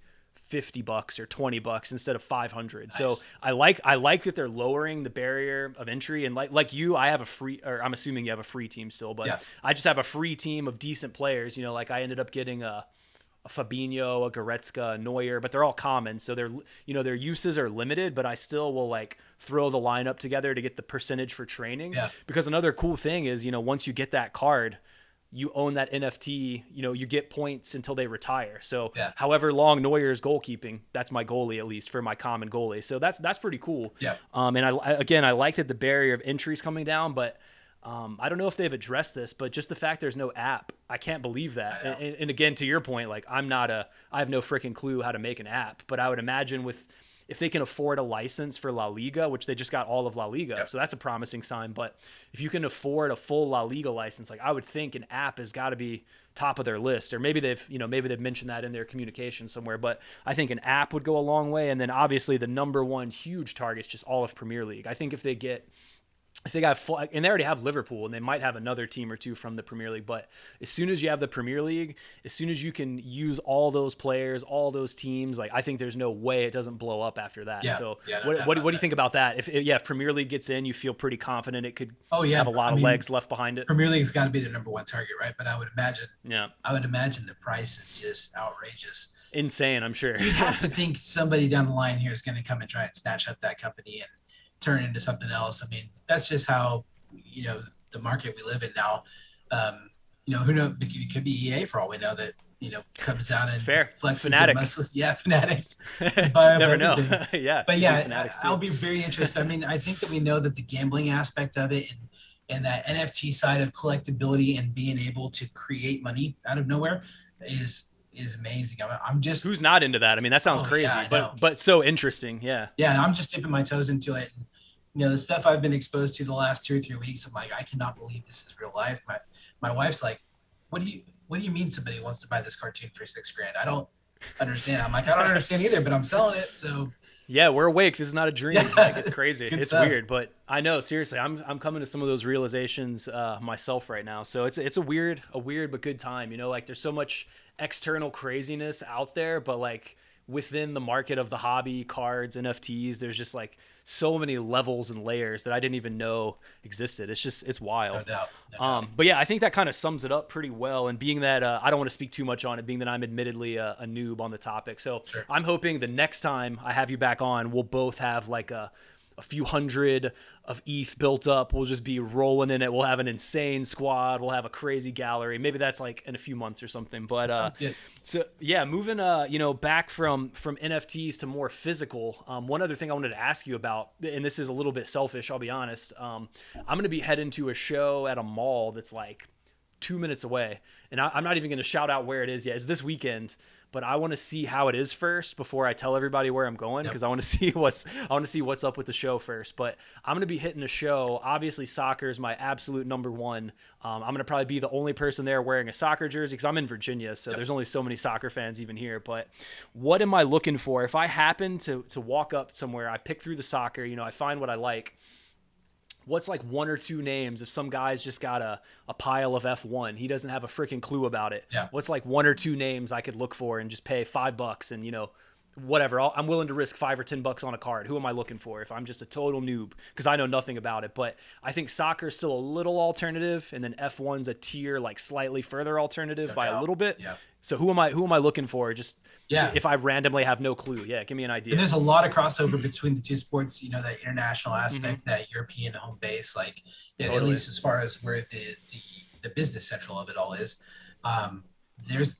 $50 or $20 instead of 500. Nice. So I like that they're lowering the barrier of entry. And like you, I have I'm assuming you have a free team still, but I just have a free team of decent players. Like I ended up getting a Fabinho, a Goretzka, a Neuer, but they're all common. So they're, their uses are limited, but I still will like throw the lineup together to get the percentage for training. Yeah. Because another cool thing is, once you get that card, you own that NFT, you get points until they retire. So however long Neuer's goalkeeping, that's my goalie, at least for my common goalie. So that's pretty cool. Yeah. And I like that the barrier of entry is coming down, but I don't know if they've addressed this, but just the fact there's no app, I can't believe that. And again, to your point, like I have no freaking clue how to make an app, but I would imagine if they can afford a license for La Liga, which they just got all of La Liga. So that's a promising sign. But if you can afford a full La Liga license, like I would think an app has got to be top of their list, or maybe they've mentioned that in their communication somewhere, but I think an app would go a long way. And then obviously the number one huge target is just all of Premier League. I think if they get if they got full, and they already have Liverpool, and they might have another team or two from the Premier League. But as soon as you have the Premier League, as soon as you can use all those players, all those teams, like I think there's no way it doesn't blow up after that. Yeah, So yeah, no what doubt do you about think about that? If Premier League gets in, you feel pretty confident it could that. Oh yeah, have a lot I of mean, legs left behind it. Premier League's got to be their number one target, right? But Yeah, I would imagine the price is just outrageous. insane. I'm sure. You have to think somebody down the line here is going to come and try and snatch up that company and turn it into something else. I mean, that's just how, the market we live in now. Who knows? It could be EA for all we know that, comes down and Fair. flexes Fanatic. their muscles. Yeah, Fanatics. Never know. Yeah. But Fanatics I'll too. be very interested. I mean, I think that we know that the gambling aspect of it and that NFT side of collectability and being able to create money out of nowhere is amazing. I'm just Who's not into that? I mean, that sounds crazy, yeah, I know. but so interesting. Yeah. Yeah, and I'm just dipping my toes into it. And, the stuff I've been exposed to the last 2 or 3 weeks, I'm like, I cannot believe this is real life. My wife's like, what do you mean somebody wants to buy this cartoon for $6,000? I don't understand. I'm like, I don't understand either, but I'm selling it. So yeah, we're awake. This is not a dream. Yeah. Like, it's crazy. It's It's weird, but I know, seriously, I'm coming to some of those realizations myself right now. So it's a weird but good time. Like there's so much external craziness out there, but like within the market of the hobby, cards, NFTs, there's just like so many levels and layers that I didn't even know existed. It's wild. No doubt. But yeah, I think that kind of sums it up pretty well. And being that I don't want to speak too much on it, being that I'm admittedly a noob on the topic. So Sure. I'm hoping the next time I have you back on, we'll both have like a few hundred of ETH built up. We'll just be rolling in it. We'll have an insane squad. We'll have a crazy gallery. Maybe that's like in a few months or something. But Sounds good. so yeah, moving back from NFTs to more physical. One other thing I wanted to ask you about, and this is a little bit selfish, I'll be honest. I'm going to be heading to a show at a mall that's like 2 minutes away, and I'm not even going to shout out where it is yet. It's this weekend, but I want to see how it is first before I tell everybody where I'm going, because I want to see what's up with the show first. But I'm going to be hitting a show. Obviously, soccer is my absolute number one. I'm going to probably be the only person there wearing a soccer jersey because I'm in Virginia, so there's only so many soccer fans even here. But what am I looking for? If I happen to walk up somewhere, I pick through the soccer, I find what I like. What's like 1 or 2 names if some guy's just got a pile of F1, he doesn't have a freaking clue about it. Yeah. What's like 1 or 2 names I could look for and just pay $5 and whatever. I'm willing to risk $5 or $10 on a card. Who am I looking for if I'm just a total noob because I know nothing about it? But I think soccer is still a little alternative, and then F1's a tier like slightly further alternative by a little bit. Yeah. So who am I looking for? Just if I randomly have no clue, give me an idea. And there's a lot of crossover between the two sports. That international aspect, that European home base, like at least as far as where the business central of it all is. There's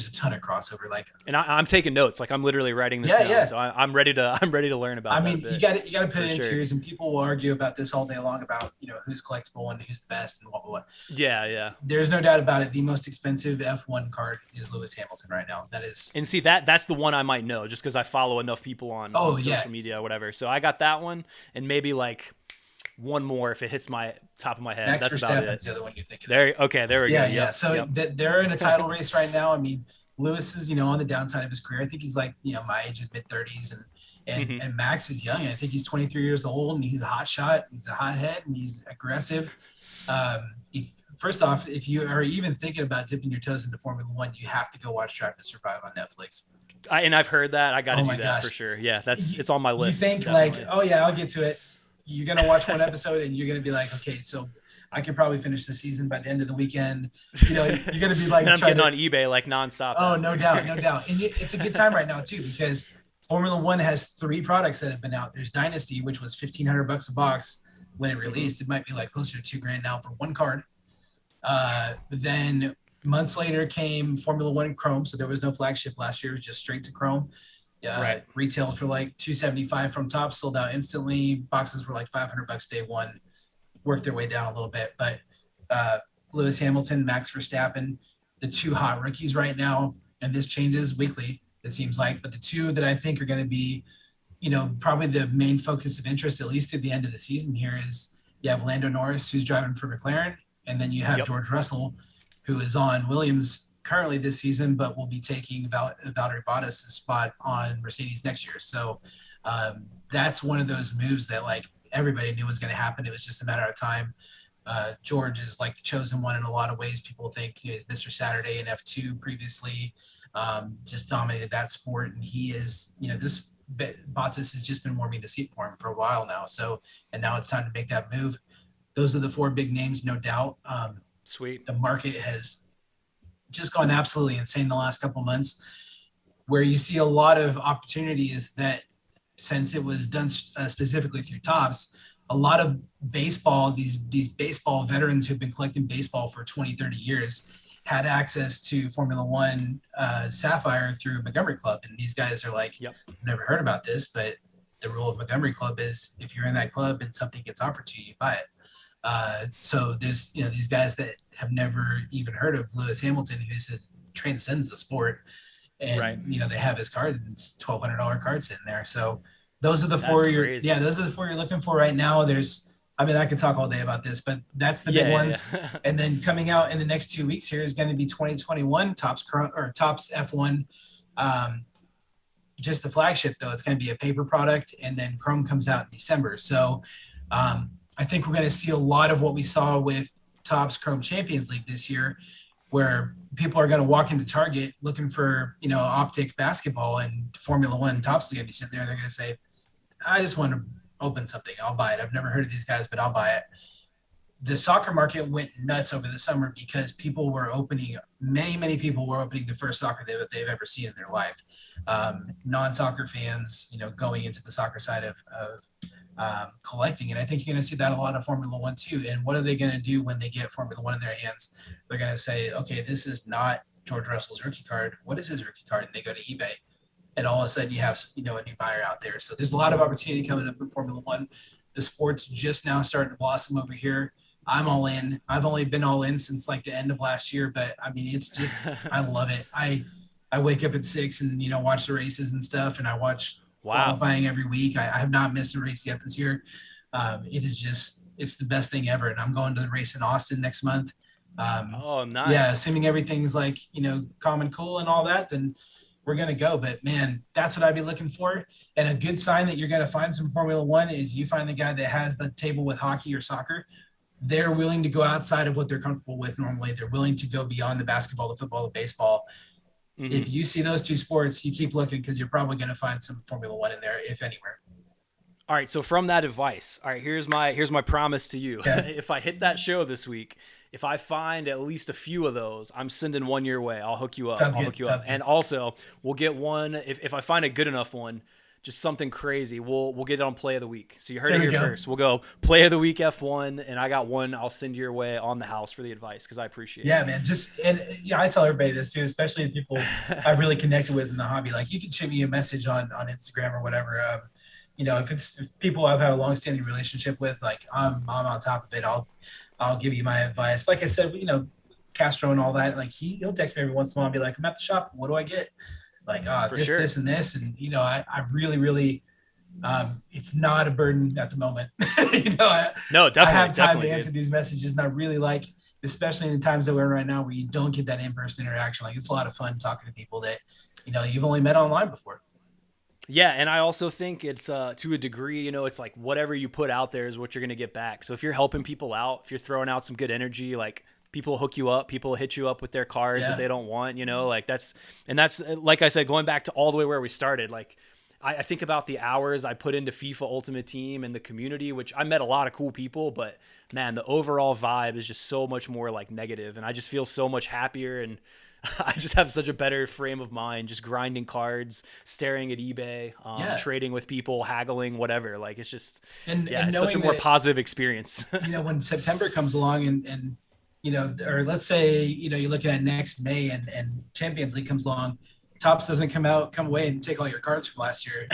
a ton of crossover. Like, and I'm taking notes. Like I'm literally writing this down. So I'm ready to learn about. I mean, you got to put it in tiers, and people will argue about this all day long about who's collectible and who's the best and what. Yeah. There's no doubt about it. The most expensive F1 card is Lewis Hamilton right now. That is. And see that's the one I might know just because I follow enough people on social media or whatever. So I got that one, and maybe like one more if it hits my top of my head. Max That's about it. the other one you're thinking. There we go. Yeah. So they're in a title race right now. I mean, Lewis is on the downside of his career. I think he's like my age, in mid-30s, and Max is young. I think he's 23 years old, and he's a hot shot. He's a hot head, and he's aggressive. First off, if you are even thinking about dipping your toes into Formula One, you have to go watch Drive to Survive on Netflix. And I've heard that. I got to do that for sure. Yeah, it's on my list. You think definitely. Like, oh yeah, I'll get to it. You're going to watch one episode and you're going to be like, okay, so I can probably finish the season by the end of the weekend. You're going to be like, and I'm getting on eBay like nonstop. Oh, no doubt. And it's a good time right now too, because Formula One has 3 products that have been out. There's Dynasty, which was $1,500 a box when it released. It might be like closer to $2,000 now for one card. Then months later came Formula One Chrome. So there was no flagship last year. It was just straight to Chrome. Right. Retailed for like $275 from top, sold out instantly. Boxes were like $500 day one, worked their way down a little bit. But Lewis Hamilton, Max Verstappen, the 2 hot rookies right now, and this changes weekly, it seems like. But the 2 that I think are going to be, probably the main focus of interest, at least at the end of the season here, is you have Lando Norris, who's driving for McLaren, and then you have George Russell, who is on Williams currently this season, but will be taking Valtteri Bottas' spot on Mercedes next year. So that's one of those moves that, like, everybody knew was going to happen. It was just a matter of time. George is like the chosen one in a lot of ways. People think he's Mr. Saturday in F2 previously, just dominated that sport. And he is, this Bottas has just been warming the seat for him for a while now. So, and now it's time to make that move. Those are the 4 big names, no doubt. Sweet. The market has just gone absolutely insane the last couple months, where you see a lot of opportunities that, since it was done specifically through Topps, a lot of baseball, these baseball veterans who've been collecting baseball for 20, 30 years had access to Formula One Sapphire through Montgomery Club. And these guys are like, Yep. I've never heard about this, but the rule of Montgomery Club is if you're in that club and something gets offered to you, you buy it. So there's, these guys that have never even heard of Lewis Hamilton, who transcends the sport. And, right. They have his card, and it's $1,200 card sitting there. So those are the 4 those are the 4 you're looking for right now. I could talk all day about this, but that's the big ones. Yeah. And then coming out in the next 2 weeks here is going to be 2021 Topps F1. Just the flagship though, it's going to be a paper product, and then Chrome comes out in December. So I think we're going to see a lot of what we saw with Topps Chrome Champions League this year, where people are going to walk into Target looking for, optic basketball, and Formula One Topps is going to be sitting there. They're going to say, I just want to open something. I'll buy it. I've never heard of these guys, but I'll buy it. The soccer market went nuts over the summer because people were opening, many people were opening the first soccer they've ever seen in their life. Non-soccer fans, going into the soccer side of collecting. And I think you're going to see that a lot of Formula One too. And what are they going to do when they get Formula One in their hands? They're going to say, okay, this is not George Russell's rookie card. What is his rookie card? And they go to eBay, and all of a sudden you have, a new buyer out there. So there's a lot of opportunity coming up in Formula One. The sport's just now starting to blossom over here. I'm all in. I've only been all in since like the end of last year, but it's just, I love it. I wake up at 6 and, watch the races and stuff. And I watch qualifying every week. I have not missed a race yet this year. It's the best thing ever. And I'm going to the race in Austin next month. Oh, nice. Yeah. Assuming everything's like, calm and cool and all that, then we're going to go. But man, that's what I'd be looking for. And a good sign that you're going to find some Formula One is you find the guy that has the table with hockey or soccer. They're willing to go outside of what they're comfortable with normally. They're willing to go beyond the basketball, the football, the baseball. Mm-hmm. If you see those 2 sports, you keep looking, because you're probably going to find some Formula One in there, if anywhere. All right. So from that advice, all right, here's my promise to you. Okay. If I hit that show this week, if I find at least a few of those, I'm sending one your way. I'll hook you up. Hook you up. And also we'll get one. If I find a good enough one, just something crazy, we'll get it on Play of the Week. So you heard it here first. We'll go Play of the Week F1, and I got one I'll send your way on the house for the advice, because I appreciate it. Yeah, man. I tell everybody this too, especially the people I've really connected with in the hobby. Like, you can shoot me a message on Instagram or whatever. If people I've had a long-standing relationship with, like I'm on top of it. I'll give you my advice. Like I said, Castro and all that. Like he'll text me every once in a while and be like, I'm at the shop. What do I get? Like, this and this. And, I really, it's not a burden at the moment. No, definitely. I have time to answer these messages. And I really like, especially in the times that we're in right now, where you don't get that in-person interaction. Like, it's a lot of fun talking to people that, you've only met online before. Yeah. And I also think it's to a degree, it's like whatever you put out there is what you're going to get back. So if you're helping people out, if you're throwing out some good energy, like, people hook you up, people hit you up with their cars that they don't want, like that's, like I said, going back to all the way where we started, like I think about the hours I put into FIFA Ultimate Team and the community, which I met a lot of cool people, but man, the overall vibe is just so much more like negative, and I just feel so much happier, and I just have such a better frame of mind, just grinding cards, staring at eBay, trading with people, haggling, whatever. Like, it's just, it's such a more positive experience. When September comes along and or let's say, you're looking at next May and Champions League comes along, Topps doesn't come away and take all your cards from last year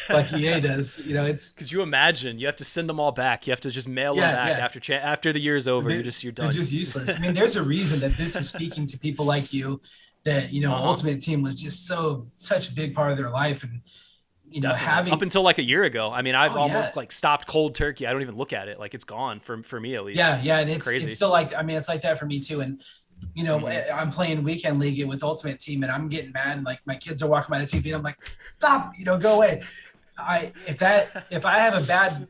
like EA does. It's. Could you imagine? You have to send them all back. You have to just mail them back after the year's over. You're done. They're just useless. There's a reason that this is speaking to people like you, that Ultimate Team was just such a big part of their life, and having up until like a year ago. I've almost like stopped cold turkey. I don't even look at it. Like, it's gone for me at least. Yeah, and it's crazy. It's still like, it's like that for me too. And I'm playing weekend league with Ultimate Team, and I'm getting mad. And like, my kids are walking by the TV, and I'm like, stop, go away. if I have a bad,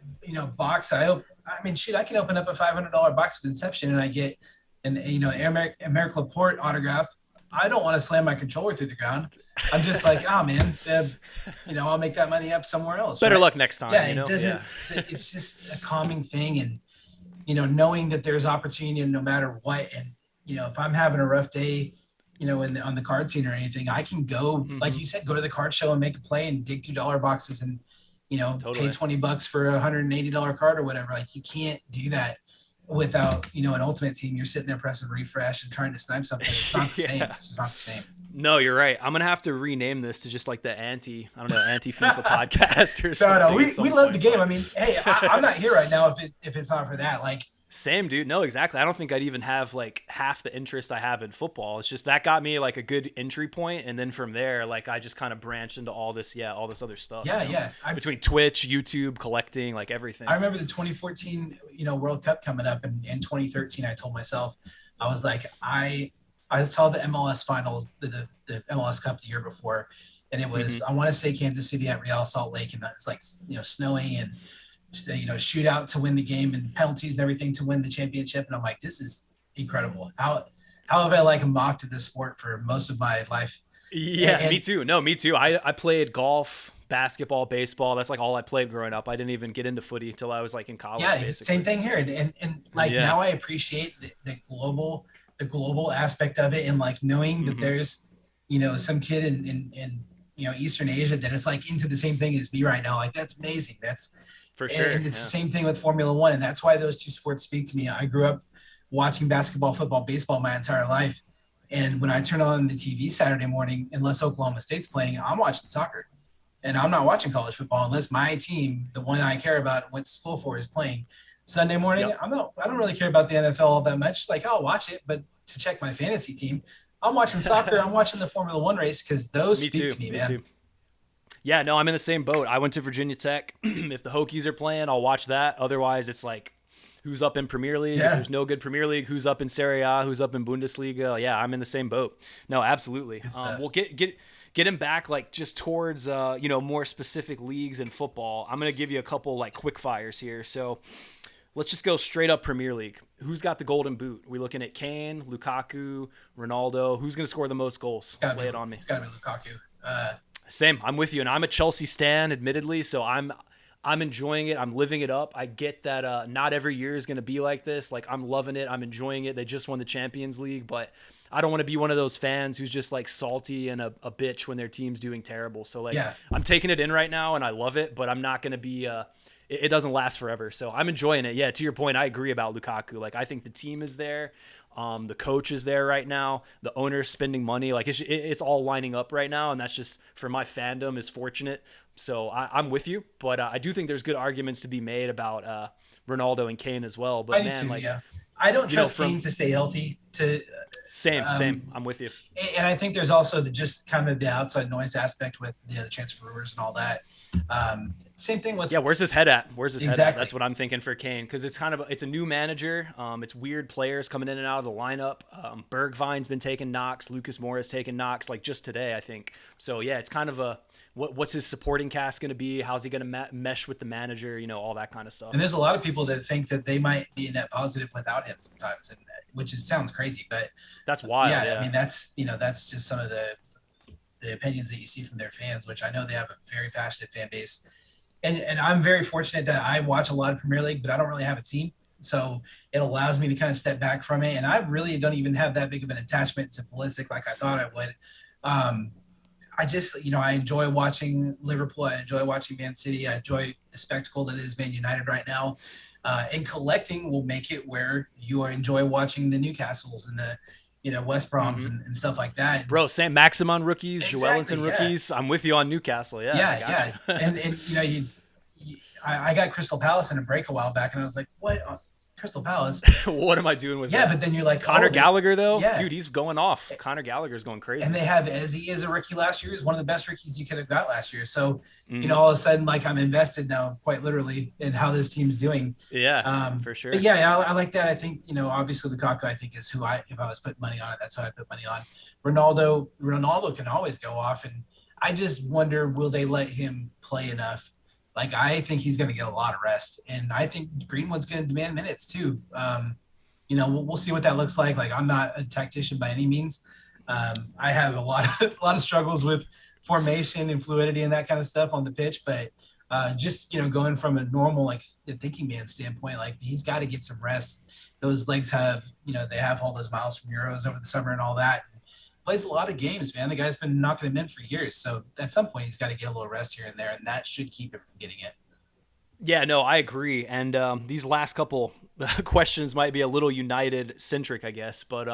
box, I mean, shoot, I can open up a $500 box of Inception and I get Eric Laporte autograph. I don't want to slam my controller through the ground. I'm just like, oh man, I'll make that money up somewhere else. Better right? luck next time. Yeah, it doesn't. Yeah. It's just a calming thing, and knowing that there's opportunity no matter what. And if I'm having a rough day, on the card scene or anything, I can go, like you said, go to the card show and make a play and dig through dollar boxes and totally. Pay $20 for a $180 card or whatever. Like, you can't do that without an ultimate team. You're sitting there pressing refresh and trying to snipe something. It's not the same. It's just not the same. No, you're right. I'm gonna have to rename this to just like the anti FIFA podcast or something. No, we love the game. I mean, hey, I'm not here right now if it's not for that. Like, same, dude. No, exactly. I don't think I'd even have like half the interest I have in football. It's just that got me like a good entry point, and then from there, like I just kind of branched into all this other stuff. Yeah. Between Twitch, YouTube, collecting, like everything. I remember the 2014, World Cup coming up, and in 2013, I told myself, I was like, I saw the MLS finals, the MLS Cup the year before, and it was I want to say Kansas City at Real Salt Lake, and it's like snowing and shootout to win the game and penalties and everything to win the championship. And I'm like, this is incredible. How have I like mocked this sport for most of my life? Yeah, and me too. No, me too. I played golf, basketball, baseball. That's like all I played growing up. I didn't even get into footy until I was like in college. Yeah, basically. Same thing here. And now I appreciate the global aspect of it, and like knowing that there's some kid in Eastern Asia that is like into the same thing as me right now. Like, that's amazing. That's for sure. And it's the same thing with Formula One. And that's why those two sports speak to me. I grew up watching basketball, football, baseball my entire life. And when I turn on the TV Saturday morning, unless Oklahoma State's playing, I'm watching soccer. And I'm not watching college football unless my team, the one I care about and went to school for, is playing. Sunday morning, I don't really care about the NFL all that much. Like, I'll watch it, but to check my fantasy team, I'm watching soccer. I'm watching the Formula One race because those speak to me, man. Too. Yeah, no, I'm in the same boat. I went to Virginia Tech. If the Hokies are playing, I'll watch that. Otherwise, it's like, who's up in Premier League? Yeah. If there's no good Premier League, who's up in Serie A? Who's up in Bundesliga? Yeah, I'm in the same boat. No, absolutely. We'll get him back like just towards more specific leagues in football. I'm gonna give you a couple like quick fires here. So let's just go straight up Premier League. Who's got the golden boot? We looking at Kane, Lukaku, Ronaldo? Who's gonna score the most goals? Lay it on me. It's gotta be Lukaku. Same. I'm with you, and I'm a Chelsea stan, admittedly, so I'm enjoying it. I'm living it up. I get that not every year is going to be like this. Like, I'm loving it. I'm enjoying it. They just won the Champions League, but I don't want to be one of those fans who's just like salty and a bitch when their team's doing terrible. So like, I'm taking it in right now, and I love it, but I'm not going to be it doesn't last forever. So I'm enjoying it. Yeah, to your point, I agree about Lukaku. Like, I think the team is there. The coach is there right now. The owner's spending money. Like, it's all lining up right now, and that's just, for my fandom, is fortunate. So I'm with you, but I do think there's good arguments to be made about Ronaldo and Kane as well. But I don't trust Kane to stay healthy. Same. I'm with you. And I think there's also just kind of the outside noise aspect with the transfer rumors and all that. Same thing with where's his head at? Head at? That's what I'm thinking for Kane, because it's a new manager. It's weird players coming in and out of the lineup. Bergwijn's been taking knocks. Lucas Moura's taking knocks, like just today, I think. So yeah, it's kind of a what's his supporting cast going to be? How's he going to mesh with the manager? All that kind of stuff. And there's a lot of people that think that they might be a net positive without him sometimes, and which sounds crazy, but that's wild. Yeah, I mean that's just some of the opinions that you see from their fans, which I know they have a very passionate fan base. And I'm very fortunate that I watch a lot of Premier League, but I don't really have a team. So it allows me to kind of step back from it. And I really don't even have that big of an attachment to Pulisic like I thought I would. I just, I enjoy watching Liverpool. I enjoy watching Man City. I enjoy the spectacle that is Man United right now. And collecting will make it where you enjoy watching the Newcastles and the West Broms and stuff like that. Bro, Sam Maximin rookies, Joelinton rookies. I'm with you on Newcastle. Yeah. And I got Crystal Palace in a break a while back, and I was like, what? Crystal Palace? What am I doing with that? Yeah, but then you're like, Conor Gallagher, though? Yeah. Dude, he's going off. Conor Gallagher's going crazy. And they have Ezzy as a rookie last year. He's one of the best rookies you could have got last year. So, all of a sudden, like, I'm invested now, quite literally, in how this team's doing. Yeah, for sure. But yeah, I like that. I think, obviously Lukaku, I think, is who if I was putting money on it, that's how I put money on. Ronaldo can always go off. And I just wonder, will they let him play enough Like, I think he's going to get a lot of rest, and I think Greenwood's going to demand minutes too. We'll see what that looks like. Like, I'm not a tactician by any means. I have a lot of struggles with formation and fluidity and that kind of stuff on the pitch, but just going from a normal like thinking man standpoint, like he's got to get some rest. Those legs have they have all those miles from Euros over the summer and all that. Plays a lot of games, man. The guy's been knocking them in for years, so at some point he's got to get a little rest here and there, and that should keep him from getting it. Yeah, no, I agree. And these last couple questions might be a little United centric, I guess. But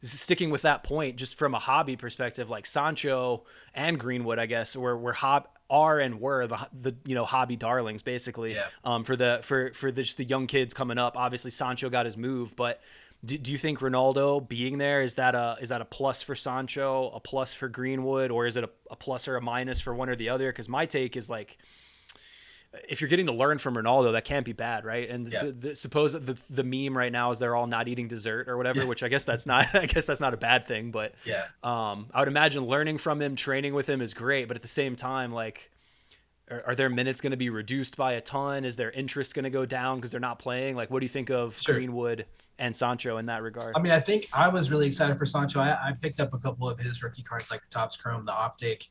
sticking with that point, just from a hobby perspective, like Sancho and Greenwood, I guess, were the hobby darlings basically. Yeah. For just the young kids coming up. Obviously, Sancho got his move, but do you think Ronaldo being there is that a plus for Sancho, a plus for Greenwood, or is it a plus or a minus for one or the other? Because my take is like, if you're getting to learn from Ronaldo, that can't be bad, right? And suppose that the meme right now is they're all not eating dessert or whatever, which I guess that's not a bad thing. But yeah, I would imagine learning from him, training with him is great. But at the same time, like, are their minutes going to be reduced by a ton? Is their interest going to go down because they're not playing? Like, what do you think of Greenwood and Sancho in that regard? I mean, I think I was really excited for Sancho. I picked up a couple of his rookie cards, like the Topps Chrome, the Optic,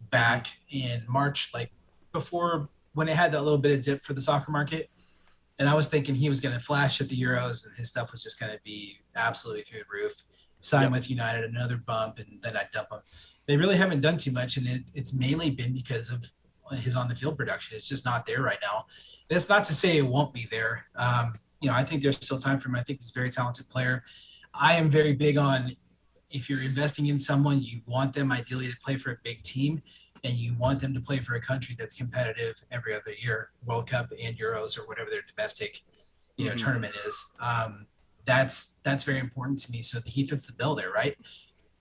back in March, like before, when it had that little bit of dip for the soccer market. And I was thinking he was going to flash at the Euros and his stuff was just going to be absolutely through the roof. Sign with United, another bump, and then I'd dump him. They really haven't done too much, and it's mainly been because of his on-the-field production. It's just not there right now. That's not to say it won't be there. I think there's still time for him. I think he's a very talented player. I am very big on, if you're investing in someone, you want them ideally to play for a big team, and you want them to play for a country that's competitive every other year, World Cup and Euros or whatever their domestic, tournament is. That's very important to me. So he fits the bill there, right?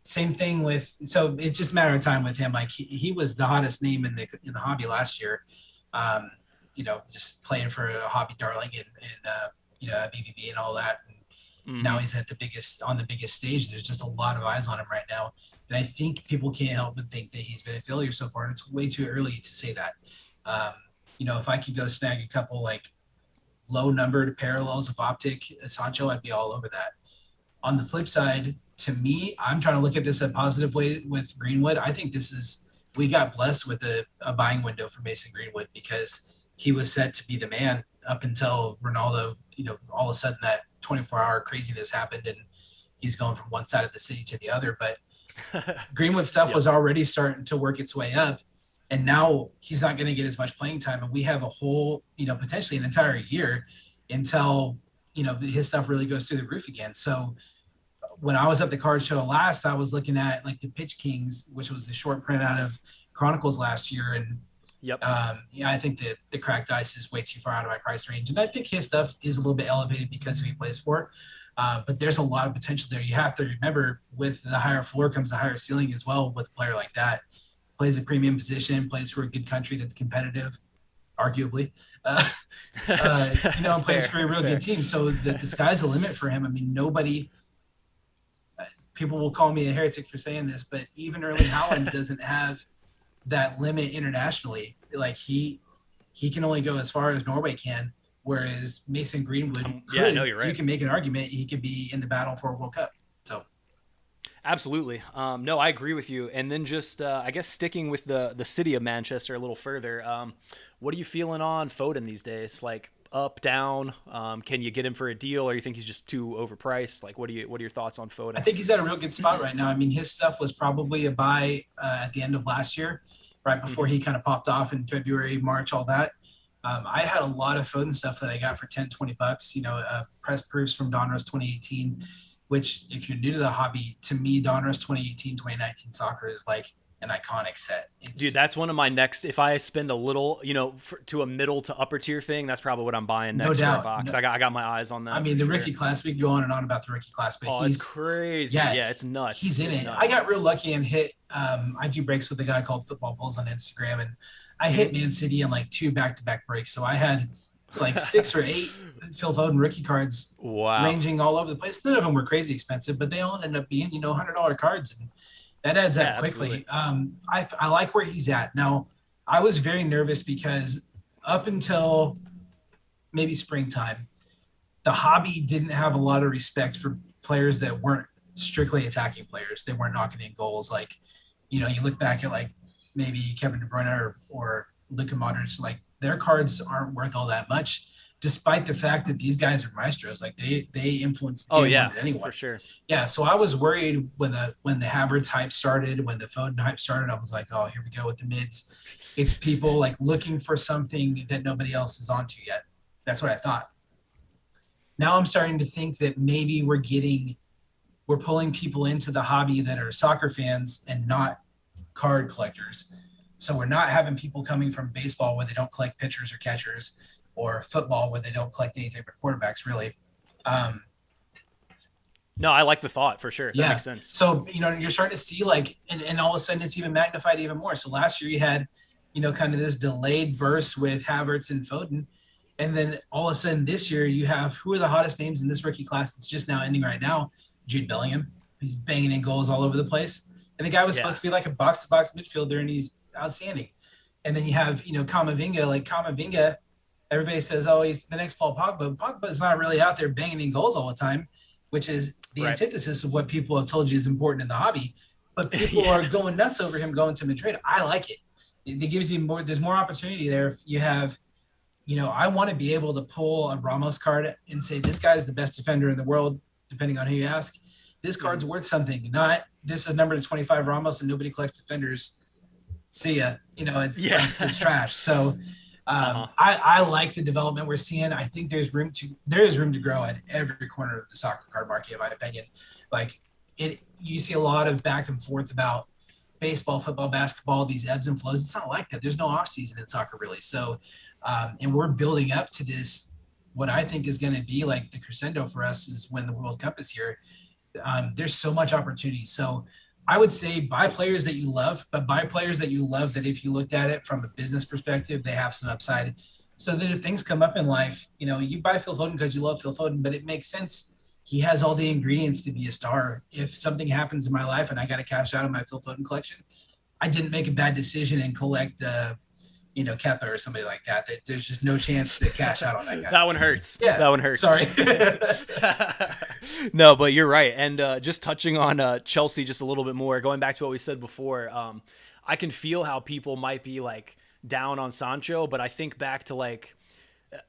Same thing so it's just a matter of time with him. Like he was the hottest name in the hobby last year, just playing for a hobby darling and BVB and all that. And now he's on the biggest stage. There's just a lot of eyes on him right now. And I think people can't help but think that he's been a failure so far. And it's way too early to say that. If I could go snag a couple like low numbered parallels of Optic Sancho, I'd be all over that. On the flip side, to me, I'm trying to look at this a positive way with Greenwood. I think we got blessed with a buying window for Mason Greenwood because he was set to be the man up until Ronaldo, all of a sudden that 24-hour craziness happened and he's going from one side of the city to the other. But Greenwood stuff was already starting to work its way up, and now he's not going to get as much playing time. And we have a whole, potentially an entire year until, his stuff really goes through the roof again. So when I was at the card show last, I was looking at like the Pitch Kings, which was the short print out of Chronicles last year. And I think that the cracked ice is way too far out of my price range. And I think his stuff is a little bit elevated because of who he plays for. But there's a lot of potential there. You have to remember, with the higher floor comes the higher ceiling as well. With a player like that, plays a premium position, plays for a good country that's competitive, arguably, and plays for a real good team. So the sky's the limit for him. I mean, people will call me a heretic for saying this, but even Erling Haaland doesn't have that limit internationally. Like he can only go as far as Norway can. Whereas Mason Greenwood, you're right. You can make an argument he could be in the battle for a World Cup. So, absolutely, no, I agree with you. And then just, I guess, sticking with the city of Manchester a little further, what are you feeling on Foden these days? Like up, down? Can you get him for a deal, or you think he's just too overpriced? Like, what are your thoughts on Foden? I think he's at a real good spot right now. I mean, his stuff was probably a buy at the end of last year, right before he kind of popped off in February, March, all that. I had a lot of Foden stuff that I got for $10-$20, press proofs from Donruss 2018, which, if you're new to the hobby, to me, Donruss 2018-2019 soccer is like an iconic set. Dude, that's one of my next, if I spend a little, to a middle to upper tier thing, that's probably what I'm buying next for a box. I got my eyes on that. I mean, the rookie class, we can go on and on about the rookie class, but it's crazy. Yeah, it's nuts. He's in it. Nuts. I got real lucky and hit, I do breaks with a guy called Football Bulls on Instagram, and I hit Man City in like 2 back-to-back breaks. So I had like 6 or 8 Phil Foden rookie cards ranging all over the place. None of them were crazy expensive, but they all ended up being, $100 cards. And that adds up quickly. I like where he's at. Now, I was very nervous because up until maybe springtime, the hobby didn't have a lot of respect for players that weren't strictly attacking players. They weren't knocking in goals. Like, you look back at like maybe Kevin De Bruyne or Luka Modric, like their cards aren't worth all that much, despite the fact that these guys are maestros. Like they influence the game more than anyone. For sure. Yeah, so I was worried when the Havertz hype started, when the Foden hype started. I was like, oh, here we go with the mids. It's people like looking for something that nobody else is onto yet. That's what I thought. Now I'm starting to think that maybe we're pulling people into the hobby that are soccer fans and not card collectors. So we're not having people coming from baseball where they don't collect pitchers or catchers, or football where they don't collect anything but quarterbacks, really. No, I like the thought for sure. That makes sense. So, you're starting to see like, and all of a sudden it's even magnified even more. So last year you had, kind of this delayed burst with Havertz and Foden. And then all of a sudden this year you have, who are the hottest names in this rookie class that's just now ending right now? Jude Bellingham. He's banging in goals all over the place. And the guy was supposed to be like a box-to-box midfielder, and he's outstanding. And then you have, Camavinga. Like Camavinga, everybody says, oh, he's the next Paul Pogba. Pogba's not really out there banging in goals all the time, which is the antithesis of what people have told you is important in the hobby. But people are going nuts over him going to Madrid. I like it. It gives you more. There's more opportunity there. If you have, I want to be able to pull a Ramos card and say, this guy's the best defender in the world, depending on who you ask. This card's worth something. Not, this is number 25 Ramos and nobody collects defenders. See ya. It's trash. So I like the development we're seeing. I think there is room to grow at every corner of the soccer card market, in my opinion. Like you see a lot of back and forth about baseball, football, basketball, these ebbs and flows. It's not like that. There's no off season in soccer really. So, and we're building up to this, what I think is going to be like the crescendo for us is when the World Cup is here. There's so much opportunity. So I would say buy players that you love, but buy players that you love that if you looked at it from a business perspective, they have some upside. So that if things come up in life, you buy Phil Foden because you love Phil Foden, but it makes sense. He has all the ingredients to be a star. If something happens in my life and I got to cash out on my Phil Foden collection, I didn't make a bad decision and collect, Kepa or somebody like that. There's just no chance to cash out on that guy. That one hurts. Yeah. That one hurts. Sorry. No, but you're right. And just touching on Chelsea just a little bit more, going back to what we said before, I can feel how people might be like down on Sancho, but I think back to like,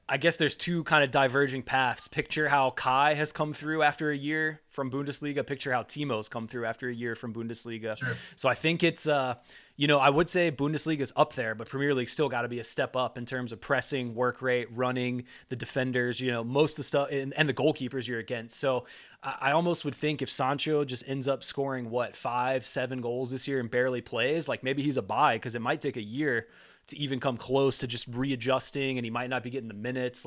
I guess there's two kind of diverging paths. Picture how Kai has come through after a year from Bundesliga. Picture how Timo's come through after a year from Bundesliga. Sure. So I think it's, I would say Bundesliga's up there, but Premier League still got to be a step up in terms of pressing, work rate, running, the defenders, most of the stuff, and the goalkeepers you're against. So I almost would think if Sancho just ends up scoring, 5-7 goals this year and barely plays, like maybe he's a buy because it might take a year to even come close to just readjusting, and he might not be getting the minutes.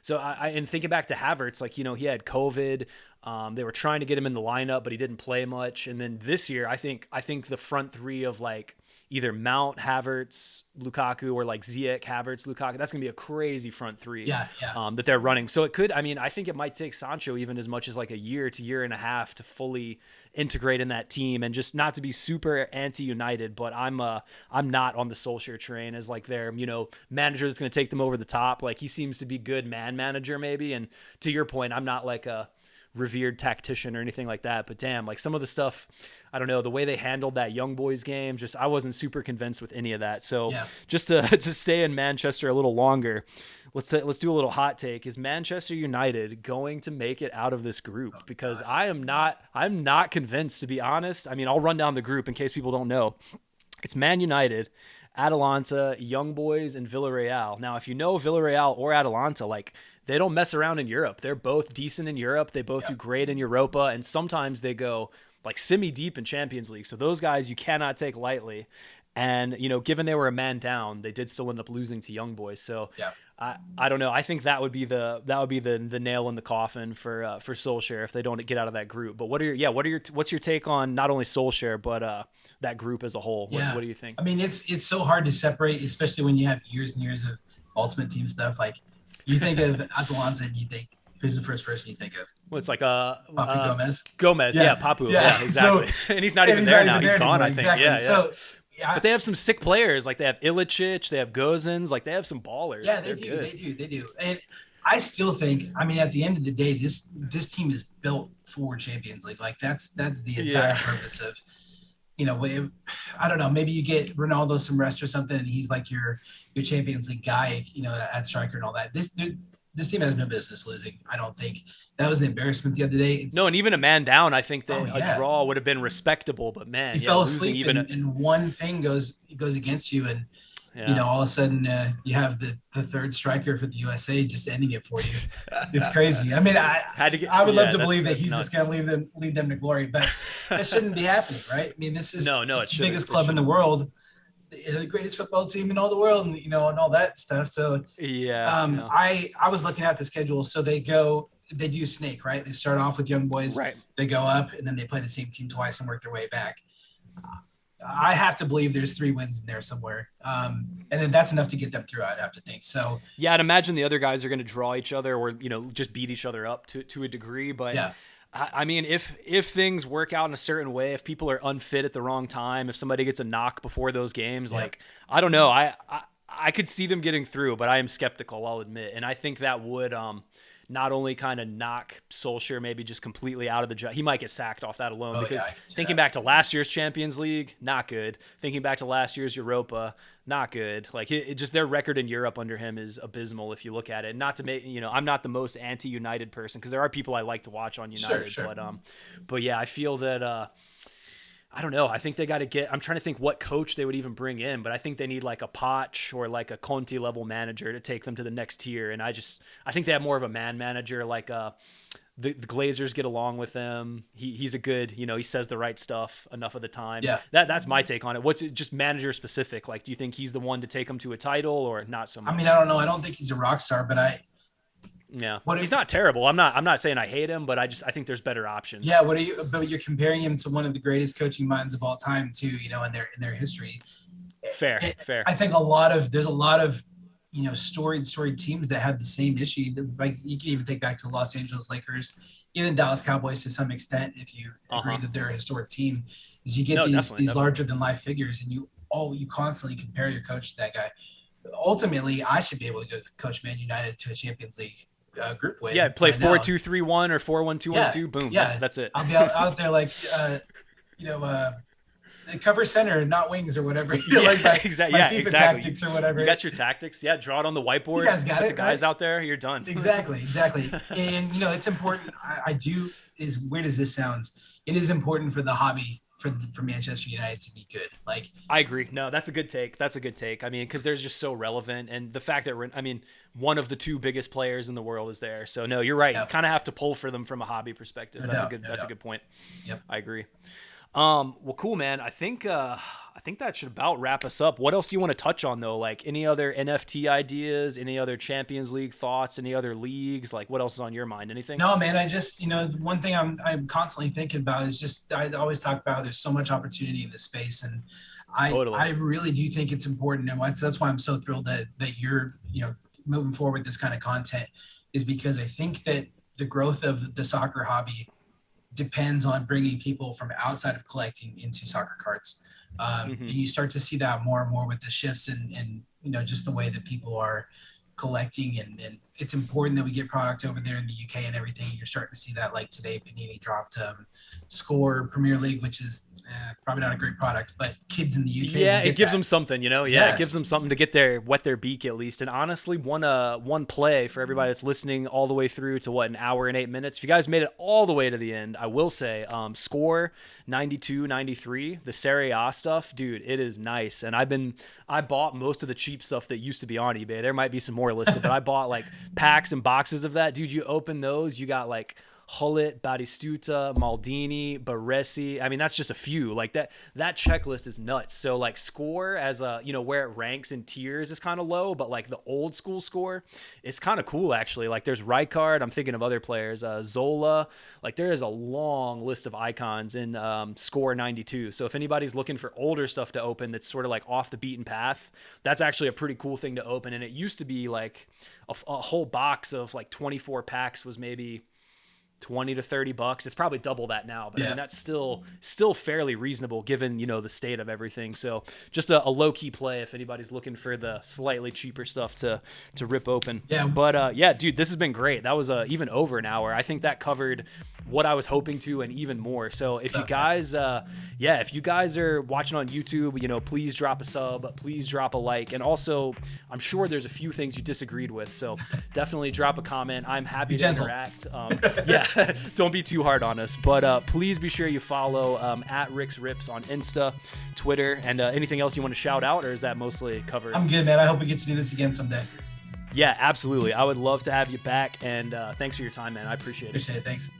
So and thinking back to Havertz, he had COVID. They were trying to get him in the lineup, but he didn't play much. And then this year, I think the front three of like either Mount, Havertz, Lukaku, or like Ziyech, Havertz, Lukaku, that's going to be a crazy front three that they're running. So it could, I think it might take Sancho even as much as like a year to year and a half to fully integrate in that team, and just not to be super anti-United, but I'm not on the Solskjaer train as like their, manager that's going to take them over the top. Like he seems to be good man manager maybe. And to your point, I'm not like a revered tactician or anything like that, but damn, like some of the stuff, I don't know, the way they handled that young boys game, just I wasn't super convinced with any of that. So just to stay in Manchester a little longer, let's do a little hot take. Is Manchester United going to make it out of this group? Because I'm not convinced, to be honest. I'll run down the group in case people don't know. It's Man United, Atalanta, Young Boys, and Villarreal. Now, if you know Villarreal or Atalanta, like they don't mess around in Europe. They're both decent in Europe. They both do great in Europa, and sometimes they go like semi-deep in Champions League. So those guys you cannot take lightly. And given they were a man down, they did still end up losing to Young Boys. So I don't know. I think that would be the nail in the coffin for Solskjaer if they don't get out of that group. But what's your take on not only Solskjaer but that group as a whole? What do you think? It's so hard to separate, especially when you have years and years of Ultimate Team stuff. Like you think of Atalanta and you think, who's the first person you think of? Well, it's like Papu Gomez. Papu. Yeah, exactly. And he's not even there now. He's gone, I think. Exactly. Yeah. So But they have some sick players. Like they have Ilicic, they have Gozens, like they have some ballers. Yeah, they do. And I still think, I mean, at the end of the day, this team is built for Champions League. Like that's the entire purpose of, I don't know, maybe you get Ronaldo some rest or something, and he's like your Champions League guy, at striker and all that. This team has no business losing. I don't think that was an embarrassment the other day. No, and even a man down, I think that a draw would have been respectable. But man, you fell asleep, and one thing goes against you, and all of a sudden you have the third striker for the USA just ending it for you. It's crazy. I mean, I would love to believe that he's just going to lead them to glory, but that shouldn't be happening, right? I mean, this is the biggest club in the world, the greatest football team in all the world, and and all that stuff. So I was looking at the schedule. So they do snake, right? They start off with young boys, right? They go up, and then they play the same team twice and work their way back. I have to believe there's 3 wins in there somewhere. And then that's enough to get them through, I'd have to think. So yeah, I'd imagine the other guys are going to draw each other or, just beat each other up to a degree. But yeah. I mean, if things work out in a certain way, if people are unfit at the wrong time, if somebody gets a knock before those games, like, I don't know. I could see them getting through, but I am skeptical, I'll admit. And I think that would not only kind of knock Solskjaer maybe just completely out of the job. He might get sacked off that alone because thinking back to last year's Champions League, not good. Thinking back to last year's Europa, not good. Like it just their record in Europe under him is abysmal if you look at it. Not to make, I'm not the most anti-United person because there are people I like to watch on United, sure. But yeah, I feel that I don't know. I think they got to get – I'm trying to think what coach they would even bring in, but I think they need like a Poch or like a Conte-level manager to take them to the next tier. And I think they have more of a man manager, like the Glazers get along with him. He's a good – he says the right stuff enough of the time. Yeah. That's my take on it. What's it, just manager specific? Like, do you think he's the one to take them to a title or not so much? I mean, I don't know. I don't think he's a rock star, but he's not terrible. I'm not saying I hate him, but I think there's better options. Yeah. But you're comparing him to one of the greatest coaching minds of all time too, in their history. Fair. I think there's a lot of, storied teams that have the same issue. Like you can even take back to the Los Angeles Lakers, even Dallas Cowboys to some extent, if you agree that they're a historic team, is you get these larger than life figures and you constantly compare your coach to that guy. Ultimately, I should be able to go coach Man United to a Champions League group win. Yeah, play 4-2-3-1 or 4-1-2-1-2. Boom. Yeah. That's it. I'll be out there like, cover center, not wings or whatever. Exactly. FIFA tactics or whatever. You got your tactics. Yeah, draw it on the whiteboard. You guys got put it. The guys out there, you're done. Exactly. And it's important. Weird as this sounds, it is important for the hobby for Manchester United to be good. Like I agree. No, that's a good take. I mean, because they're just so relevant, and the fact that one of the 2 biggest players in the world is there. So no, you're right. You kind of have to pull for them from a hobby perspective. That's a good point. Yep. I agree. Well, cool, man. I think that should about wrap us up. What else do you want to touch on though? Like any other NFT ideas, any other Champions League thoughts, any other leagues? Like what else is on your mind? Anything? No, man. I just, one thing I'm constantly thinking about is just, I always talk about there's so much opportunity in this space. And I really do think it's important. And that's why I'm so thrilled that you're, moving forward with this kind of content, is because I think that the growth of the soccer hobby depends on bringing people from outside of collecting into soccer cards. You start to see that more and more with the shifts and just the way that people are collecting, and it's important that we get product over there in the UK and everything. You're starting to see that, like today Panini dropped Score Premier League, which is probably not a great product, but kids in the UK, it gives them something, it gives them something to get wet their beak at least. And honestly, one play for everybody that's listening all the way through to an hour and 8 minutes. If you guys made it all the way to the end, I will say Score 92 93, the Serie A stuff, dude, it is nice. And I bought most of the cheap stuff that used to be on eBay. There might be some more listed, but I bought like packs and boxes of that. Dude, you open those, you got like Hullet, Batistuta, Maldini, Baresi. I mean, that's just a few. Like that checklist is nuts. So like Score as a, where it ranks in tiers is kind of low, but like the old school Score, it's kind of cool actually. Like there's Rijkaard, I'm thinking of other players, Zola. Like there is a long list of icons in Score 92. So if anybody's looking for older stuff to open that's sort of like off the beaten path, that's actually a pretty cool thing to open. And it used to be like a whole box of like 24 packs was maybe $20 to $30. It's probably double that now, but I mean, that's still fairly reasonable given, the state of everything. So just a low key play if anybody's looking for the slightly cheaper stuff to rip open. Yeah. But yeah, dude, this has been great. That was even over an hour. I think that covered what I was hoping to and even more. So if you guys, if you guys are watching on YouTube, please drop a sub, please drop a like. And also, I'm sure there's a few things you disagreed with. So definitely drop a comment. I'm happy to interact. Don't be too hard on us. But please be sure you follow at Rick's Rips on Insta, Twitter, and anything else you want to shout out, or is that mostly covered? I'm good, man. I hope we get to do this again someday. Yeah, absolutely. I would love to have you back. And thanks for your time, man. I appreciate it. Appreciate it. Thanks.